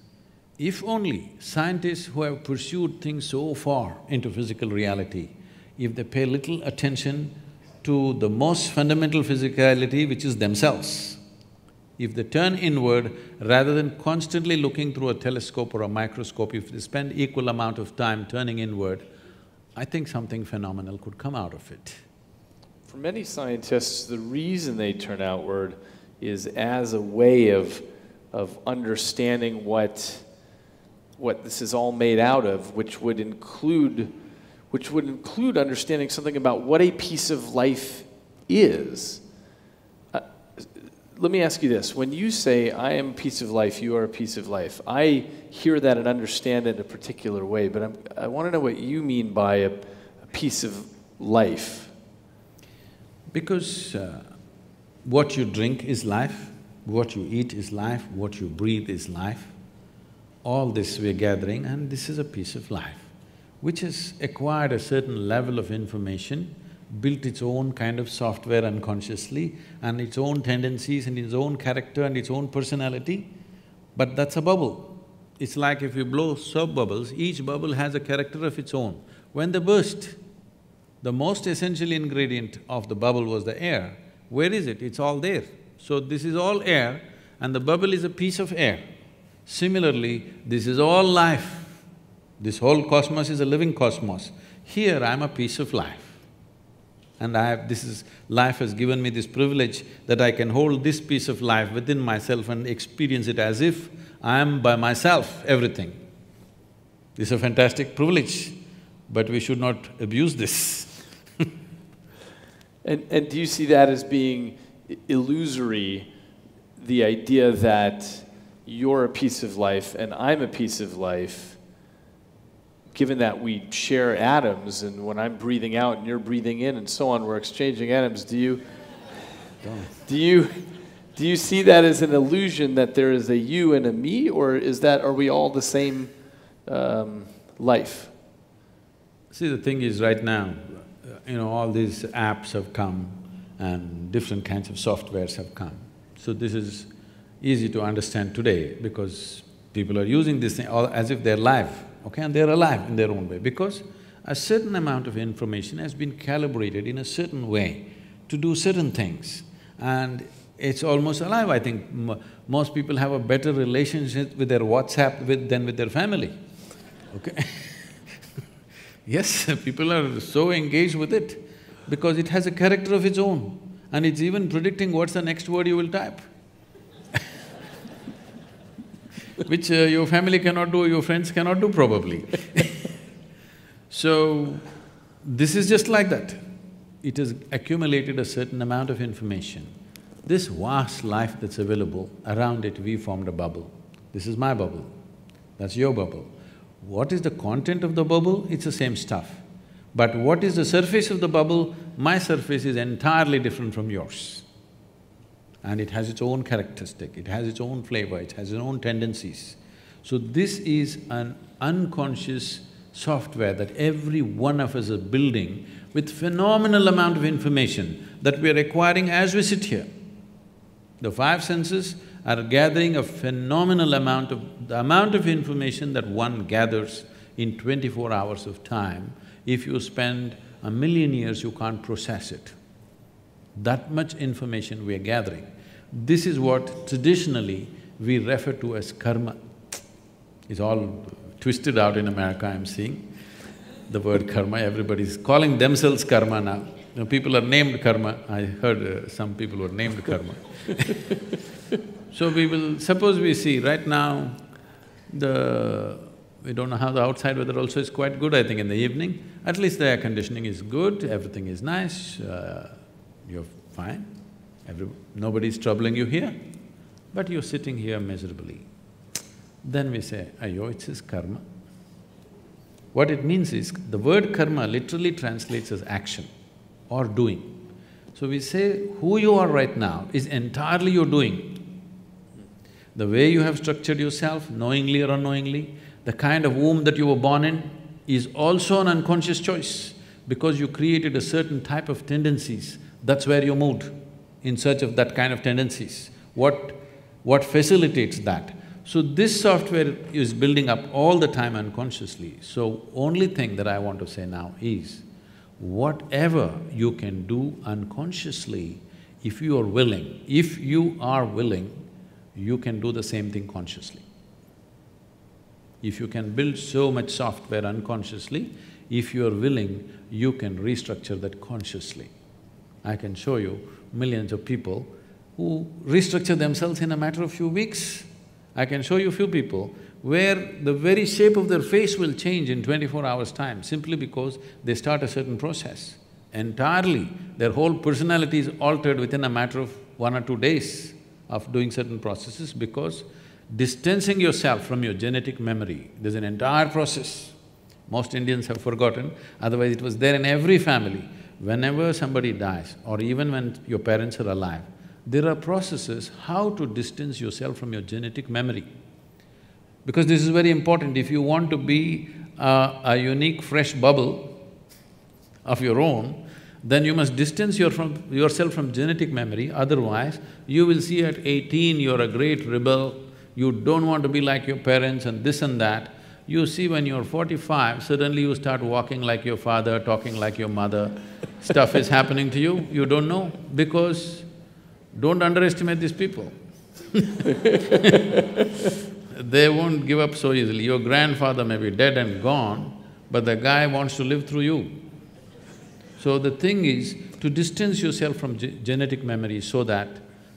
if only scientists who have pursued things so far into physical reality, if they pay little attention to the most fundamental physicality, which is themselves, if they turn inward rather than constantly looking through a telescope or a microscope, if they spend equal amount of time turning inward, I think something phenomenal could come out of it. For many scientists, the reason they turn outward is as a way of understanding what this is all made out of, which would include understanding something about what a piece of life is. Let me ask you this. When you say, I am a piece of life, you are a piece of life, I hear that and understand it in a particular way, but I want to know what you mean by a piece of life. Because what you drink is life, what you eat is life, what you breathe is life. All this we're gathering, and this is a piece of life, which has acquired a certain level of information, built its own kind of software unconsciously, and its own tendencies and its own character and its own personality, but that's a bubble. It's like if you blow soap bubbles, each bubble has a character of its own. When they burst, the most essential ingredient of the bubble was the air. Where is it? It's all there. So this is all air, and the bubble is a piece of air. Similarly, this is all life. This whole cosmos is a living cosmos. Here, I'm a piece of life. And life has given me this privilege that I can hold this piece of life within myself and experience it as if I am by myself everything. This is a fantastic privilege, but we should not abuse this. And do you see that as being illusory, the idea that you're a piece of life and I'm a piece of life, given that we share atoms, and when I'm breathing out and you're breathing in and so on, we're exchanging atoms, do you see that as an illusion that there is a you and a me, or are we all the same life? See, the thing is right now, all these apps have come and different kinds of softwares have come. So this is easy to understand today because people are using this thing as if they're live, okay? And they're alive in their own way because a certain amount of information has been calibrated in a certain way to do certain things, and it's almost alive. I think most people have a better relationship with their WhatsApp than with their family, okay? Yes, people are so engaged with it because it has a character of its own, and it's even predicting what's the next word you will type. Which your family cannot do, your friends cannot do probably. So, this is just like that. It has accumulated a certain amount of information. This vast life that's available, around it we formed a bubble. This is my bubble, that's your bubble. What is the content of the bubble? It's the same stuff. But what is the surface of the bubble? My surface is entirely different from yours. And it has its own characteristic, it has its own flavor, it has its own tendencies. So this is an unconscious software that every one of us is building with phenomenal amount of information that we are acquiring as we sit here. The five senses are gathering a phenomenal amount of information that one gathers in 24 hours of time. If you spend 1,000,000 years, you can't process it. That much information we are gathering. This is what traditionally we refer to as karma. It's all twisted out in America, I'm seeing. The word karma, everybody's calling themselves karma now. People are named karma. I heard some people were named karma. So suppose we see right now, we don't know how the outside weather also is quite good, I think in the evening. At least the air conditioning is good, everything is nice, you're fine. Nobody's troubling you here, but you're sitting here miserably. Then we say, "Ayo, it's his karma." What it means is, the word karma literally translates as action or doing. So we say who you are right now is entirely your doing. The way you have structured yourself, knowingly or unknowingly, the kind of womb that you were born in is also an unconscious choice because you created a certain type of tendencies, that's where you moved, in search of that kind of tendencies. What facilitates that? So this software is building up all the time unconsciously. So only thing that I want to say now is, whatever you can do unconsciously, if you are willing, you can do the same thing consciously. If you can build so much software unconsciously, if you are willing, you can restructure that consciously. I can show you millions of people who restructure themselves in a matter of few weeks. I can show you few people where the very shape of their face will change in 24 hours' time simply because they start a certain process. Entirely, their whole personality is altered within a matter of 1 or 2 days of doing certain processes because distancing yourself from your genetic memory, there's an entire process. Most Indians have forgotten, otherwise it was there in every family. Whenever somebody dies or even when your parents are alive, there are processes how to distance yourself from your genetic memory. Because this is very important, if you want to be a unique fresh bubble of your own, then you must distance yourself from genetic memory, otherwise you will see at 18 you're a great rebel, you don't want to be like your parents and this and that. You see when you're 45, suddenly you start walking like your father, talking like your mother, stuff is happening to you, you don't know, because don't underestimate these people. They won't give up so easily. Your grandfather may be dead and gone, but the guy wants to live through you. So the thing is to distance yourself from genetic memory so that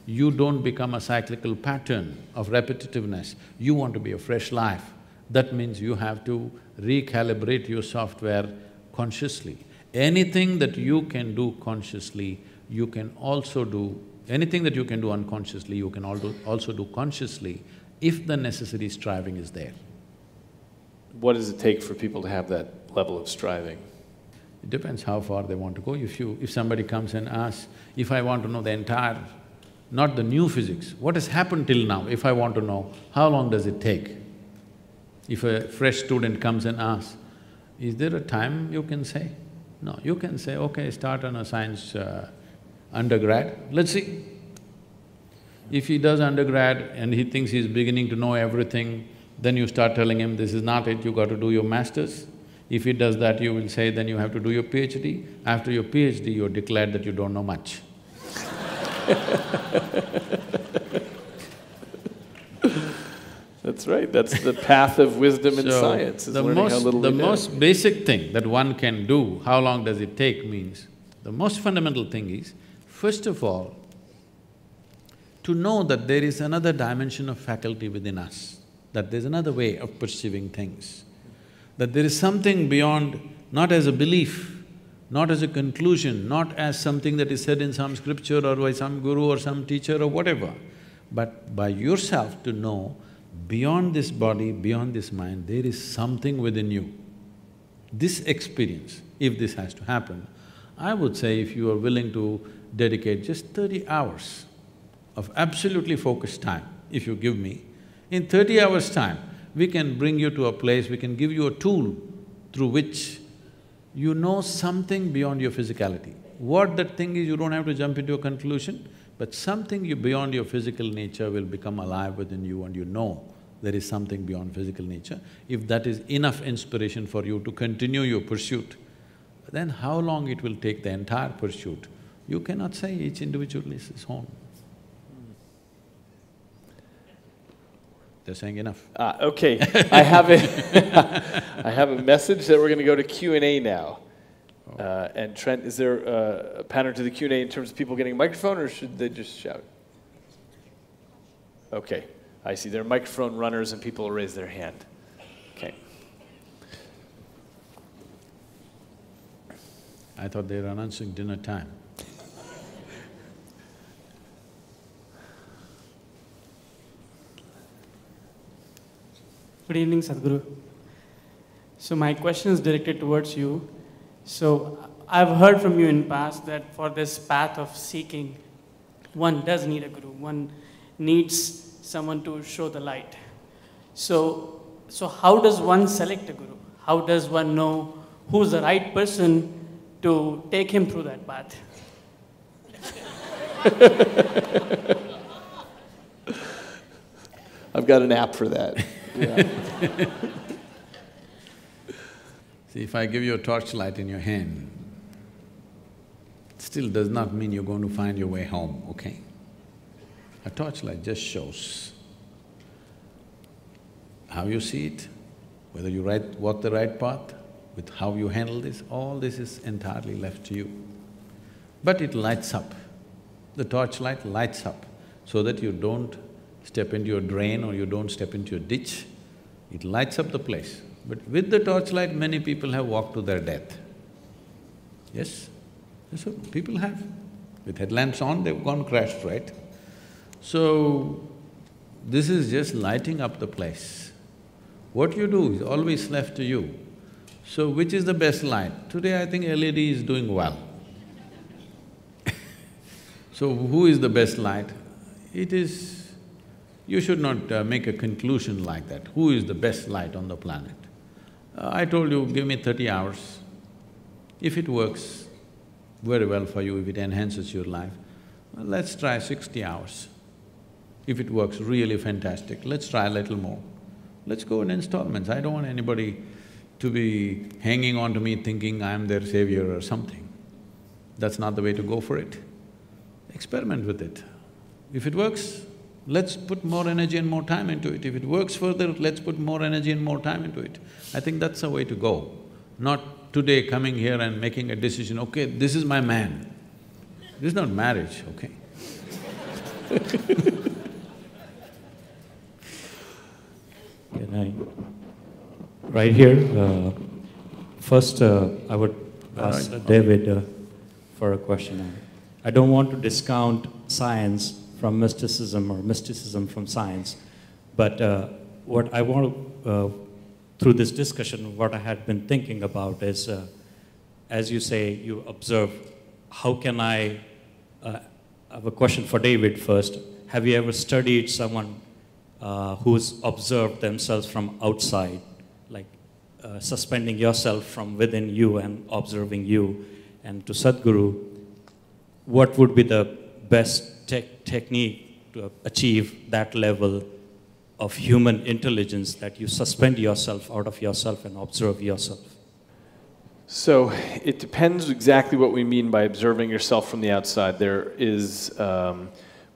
you don't become a cyclical pattern of repetitiveness. You want to be a fresh life. That means you have to recalibrate your software consciously. Anything that you can do consciously, you can also do… anything that you can do unconsciously, you can also do consciously if the necessary striving is there. What does it take for people to have that level of striving? It depends how far they want to go. If somebody comes and asks, if I want to know the entire, not the new physics, what has happened till now, if I want to know, how long does it take? If a fresh student comes and asks, is there a time you can say? No, you can say, okay, start on a science undergrad, let's see. If he does undergrad and he thinks he's beginning to know everything, then you start telling him, this is not it, you got to do your masters. If he does that, you will say, then you have to do your PhD. After your PhD, you're declared that you don't know much. That's right, that's the path of wisdom in science, is learning how little we know. The most basic thing that one can do, how long does it take, means the most fundamental thing is, first of all, to know that there is another dimension of faculty within us, that there's another way of perceiving things, that there is something beyond, not as a belief, not as a conclusion, not as something that is said in some scripture or by some guru or some teacher or whatever, but by yourself to know, beyond this body, beyond this mind, there is something within you. This experience, if this has to happen, I would say if you are willing to dedicate just 30 hours of absolutely focused time, if you give me, in 30 hours' time, we can bring you to a place, we can give you a tool through which you know something beyond your physicality. What that thing is, you don't have to jump into a conclusion, but something beyond your physical nature will become alive within you and you know there is something beyond physical nature. If that is enough inspiration for you to continue your pursuit, then how long it will take the entire pursuit, you cannot say, each individual is his own. They're saying enough. Okay, I have I have a message that we're going to go to Q&A now. And Trent, is there a pattern to the Q&A in terms of people getting a microphone, or should they just shout? Okay, I see. There are microphone runners and people will raise their hand. Okay. I thought they were announcing dinner time. Good evening, Sadhguru. So my question is directed towards you. So I've heard from you in past that for this path of seeking, one does need a guru. One needs someone to show the light. So how does one select a guru? How does one know who's the right person to take him through that path? I've got an app for that. Yeah. See, if I give you a torchlight in your hand, it still does not mean you're going to find your way home, okay? A torchlight just shows how you see it, whether you walk the right path, with how you handle this, all this is entirely left to you. But it lights up. The torchlight lights up so that you don't step into a drain or you don't step into a ditch. It lights up the place. But with the torchlight, many people have walked to their death. Yes? That's what people have. With headlamps on, they've gone crashed, right? So, this is just lighting up the place. What you do is always left to you. So, which is the best light? Today I think LED is doing well. So, who is the best light? It is… you should not make a conclusion like that. Who is the best light on the planet? I told you, give me 30 hours. If it works very well for you, if it enhances your life, well, let's try 60 hours. If it works really fantastic, let's try a little more. Let's go in installments. I don't want anybody to be hanging on to me thinking I'm their savior or something. That's not the way to go for it. Experiment with it. If it works, let's put more energy and more time into it. If it works further, let's put more energy and more time into it. I think that's the way to go. Not today coming here and making a decision, okay, this is my man. This is not marriage, okay? Can I… Right here, first I would ask David for a question. I don't want to discount science from mysticism or mysticism from science, but what I want to, through this discussion, what I had been thinking about is, as you say, you observe, how can I have a question for David first. Have you ever studied someone who's observed themselves from outside, like suspending yourself from within you and observing you? And to Sadhguru, what would be the best technique to achieve that level of human intelligence, that you suspend yourself out of yourself and observe yourself? So, it depends exactly what we mean by observing yourself from the outside. There is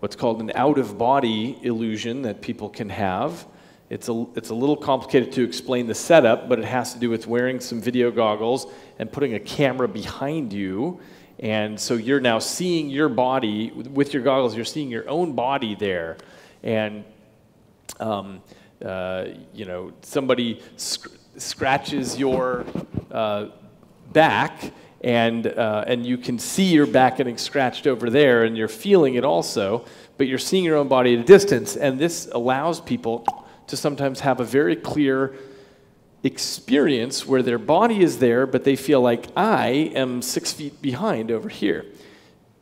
what's called an out-of-body illusion that people can have. It's a little complicated to explain the setup, but it has to do with wearing some video goggles and putting a camera behind you. And so you're now seeing your body, with your goggles, you're seeing your own body there. And, you know, somebody scratches your back, and you can see your back getting scratched over there, and you're feeling it also, but you're seeing your own body at a distance, and this allows people to sometimes have a very clear experience where their body is there, but they feel like, I am 6 feet behind over here.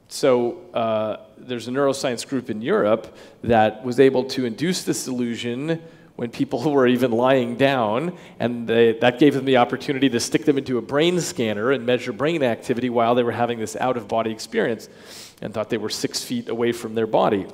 So there's a neuroscience group in Europe that was able to induce this illusion when people were even lying down, and that gave them the opportunity to stick them into a brain scanner and measure brain activity while they were having this out-of-body experience, and thought they were 6 feet away from their body.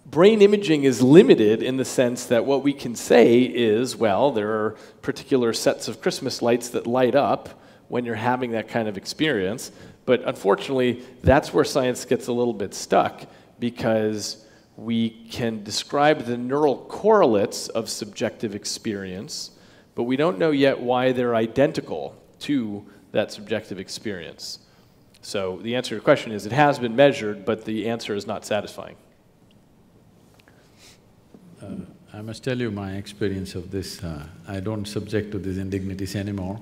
Brain imaging is limited in the sense that what we can say is, well, there are particular sets of Christmas lights that light up when you're having that kind of experience, but unfortunately, that's where science gets a little bit stuck, because we can describe the neural correlates of subjective experience, but we don't know yet why they're identical to that subjective experience. So the answer to your question is, it has been measured, but the answer is not satisfying. I must tell you my experience of this. I don't subject to these indignities anymore.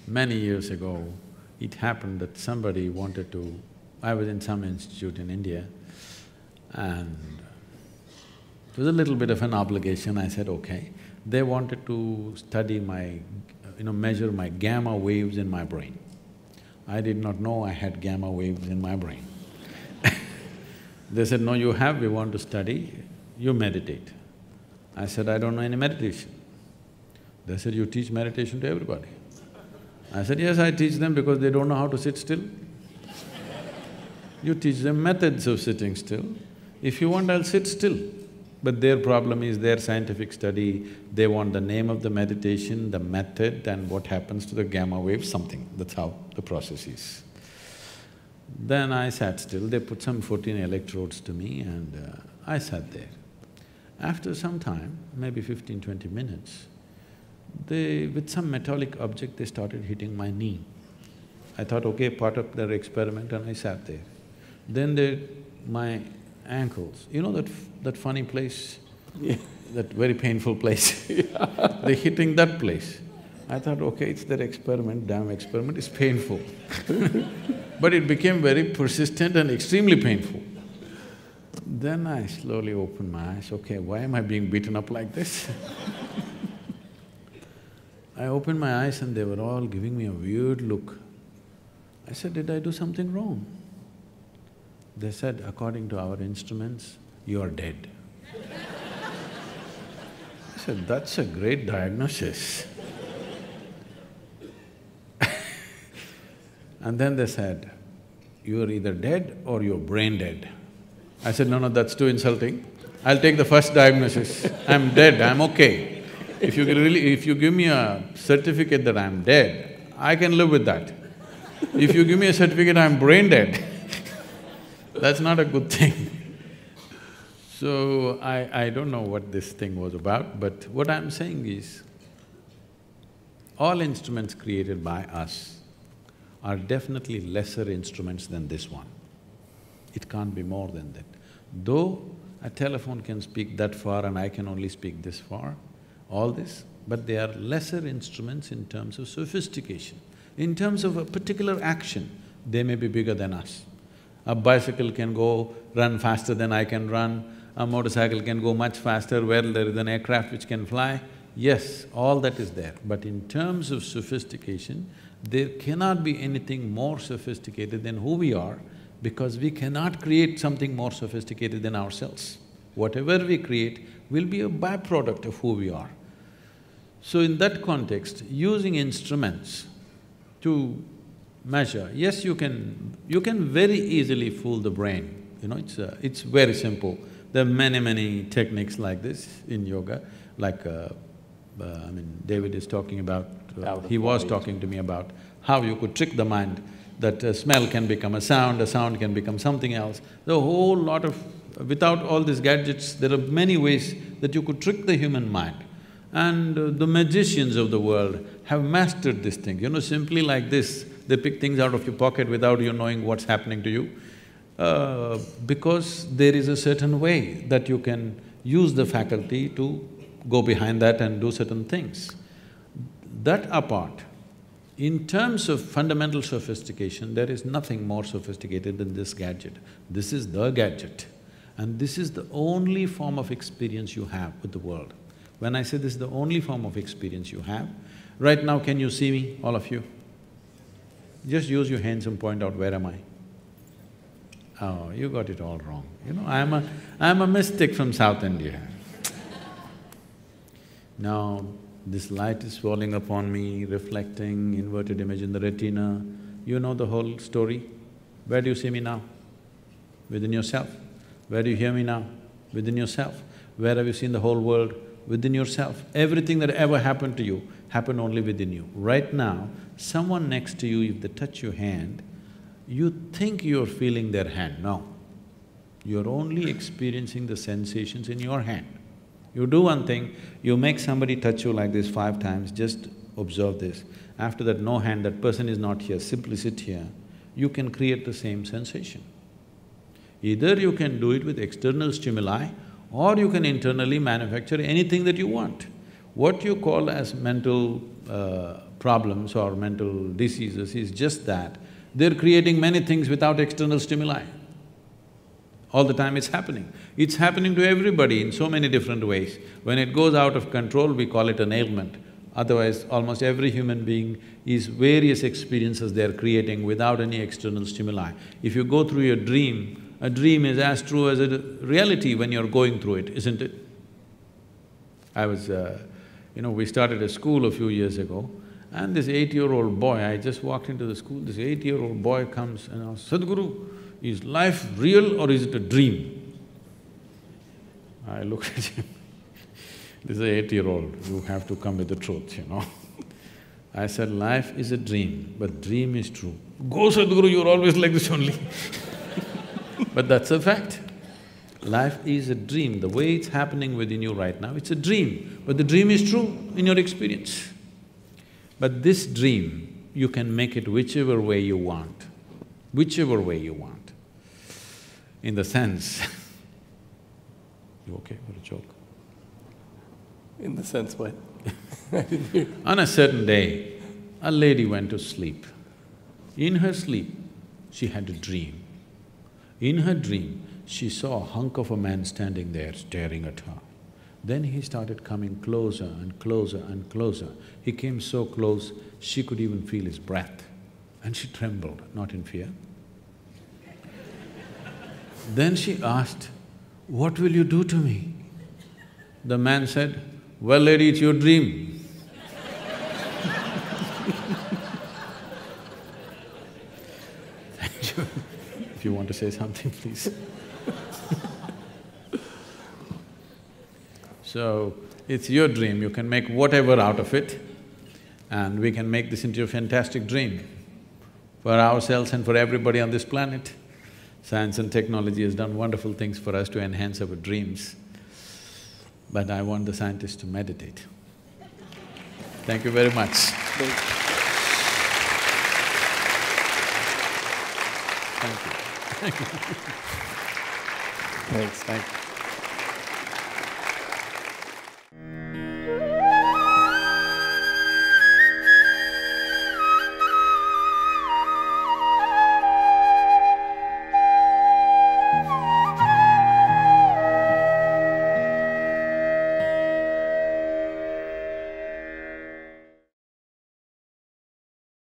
Many years ago, it happened that somebody wanted to… I was in some institute in India, and it was a little bit of an obligation. I said, okay. They wanted to study my… measure my gamma waves in my brain. I did not know I had gamma waves in my brain. They said, no, you have, we want to study, you meditate. I said, I don't know any meditation. They said, you teach meditation to everybody. I said, yes, I teach them because they don't know how to sit still. You teach them methods of sitting still. If you want, I'll sit still. But their problem is their scientific study, they want the name of the meditation, the method and what happens to the gamma wave, something. That's how the process is. Then I sat still, they put some 14 electrodes to me and I sat there. After some time, maybe 15–20 minutes, with some metallic object, they started hitting my knee. I thought, okay, part of their experiment, and I sat there. Then my ankles, you know that funny place? Yeah. That very painful place? They're hitting that place. I thought, okay, it's their experiment, damn experiment is painful. But it became very persistent and extremely painful. Then I slowly opened my eyes, okay, why am I being beaten up like this? I opened my eyes and they were all giving me a weird look. I said, did I do something wrong? They said, according to our instruments, you are dead. I said, that's a great diagnosis. And then they said, you're either dead or you're brain dead. I said, no, that's too insulting. I'll take the first diagnosis. I'm dead, I'm okay. If you give me a certificate that I'm dead, I can live with that. If you give me a certificate I'm brain dead, that's not a good thing. So I don't know what this thing was about, but what I'm saying is, all instruments created by us are definitely lesser instruments than this one. It can't be more than that. Though a telephone can speak that far and I can only speak this far, all this, but they are lesser instruments in terms of sophistication. In terms of a particular action, they may be bigger than us. A bicycle can run faster than I can run, a motorcycle can go much faster where there is an aircraft which can fly. Yes, all that is there, but in terms of sophistication, there cannot be anything more sophisticated than who we are, because we cannot create something more sophisticated than ourselves. Whatever we create will be a byproduct of who we are. So in that context, using instruments to measure, yes, you can very easily fool the brain, you know, it's very simple. There are many techniques like this in yoga, like David is talking about, he was talking to me about how you could trick the mind, that a smell can become a sound can become something else. There are a whole lot of… without all these gadgets, there are many ways that you could trick the human mind. And the magicians of the world have mastered this thing, you know, simply like this, they pick things out of your pocket without you knowing what's happening to you. Because there is a certain way that you can use the faculty to go behind that and do certain things. That apart, in terms of fundamental sophistication, there is nothing more sophisticated than this gadget. This is the gadget, and this is the only form of experience you have with the world. When I say this is the only form of experience you have, right now can you see me, all of you? Just use your hands and point out, where am I? Oh, you got it all wrong. You know, I'm a mystic from South India. Now, this light is falling upon me, reflecting, inverted image in the retina. You know the whole story. Where do you see me now? Within yourself. Where do you hear me now? Within yourself. Where have you seen the whole world? Within yourself. Everything that ever happened to you happened only within you. Right now, someone next to you, if they touch your hand, you think you're feeling their hand. No. You're only experiencing the sensations in your hand. You do one thing, you make somebody touch you like this 5 times, just observe this. After that, no hand, that person is not here, simply sit here. You can create the same sensation. Either you can do it with external stimuli, or you can internally manufacture anything that you want. What you call as mental problems or mental diseases is just that they're creating many things without external stimuli. All the time it's happening. It's happening to everybody in so many different ways. When it goes out of control, we call it an ailment. Otherwise, almost every human being is various experiences they are creating without any external stimuli. If you go through your dream, a dream is as true as a reality when you're going through it, isn't it? We started a school a few years ago, and this 8-year-old boy, I just walked into the school, this 8-year-old boy comes and asks, Sadhguru, is life real or is it a dream? I looked at him, this is an 8-year-old, you have to come with the truth, I said, life is a dream, but dream is true. Go Sadhguru, you're always like this only But that's a fact. Life is a dream, the way it's happening within you right now, it's a dream, but the dream is true in your experience. But this dream, you can make it whichever way you want, whichever way you want. In the sense you okay for a joke? In the sense what? On a certain day, a lady went to sleep. In her sleep, she had a dream. In her dream, she saw a hunk of a man standing there staring at her. Then he started coming closer and closer and closer. He came so close, she could even feel his breath. And she trembled, not in fear. Then she asked, "What will you do to me?" The man said, "Well, lady, it's your dream." Thank you. If you want to say something, please. So, it's your dream, you can make whatever out of it, and we can make this into a fantastic dream for ourselves and for everybody on this planet. Science and technology has done wonderful things for us to enhance our dreams, but I want the scientists to meditate. Thank you very much. Thank you. Thank you. Thanks. Thank you.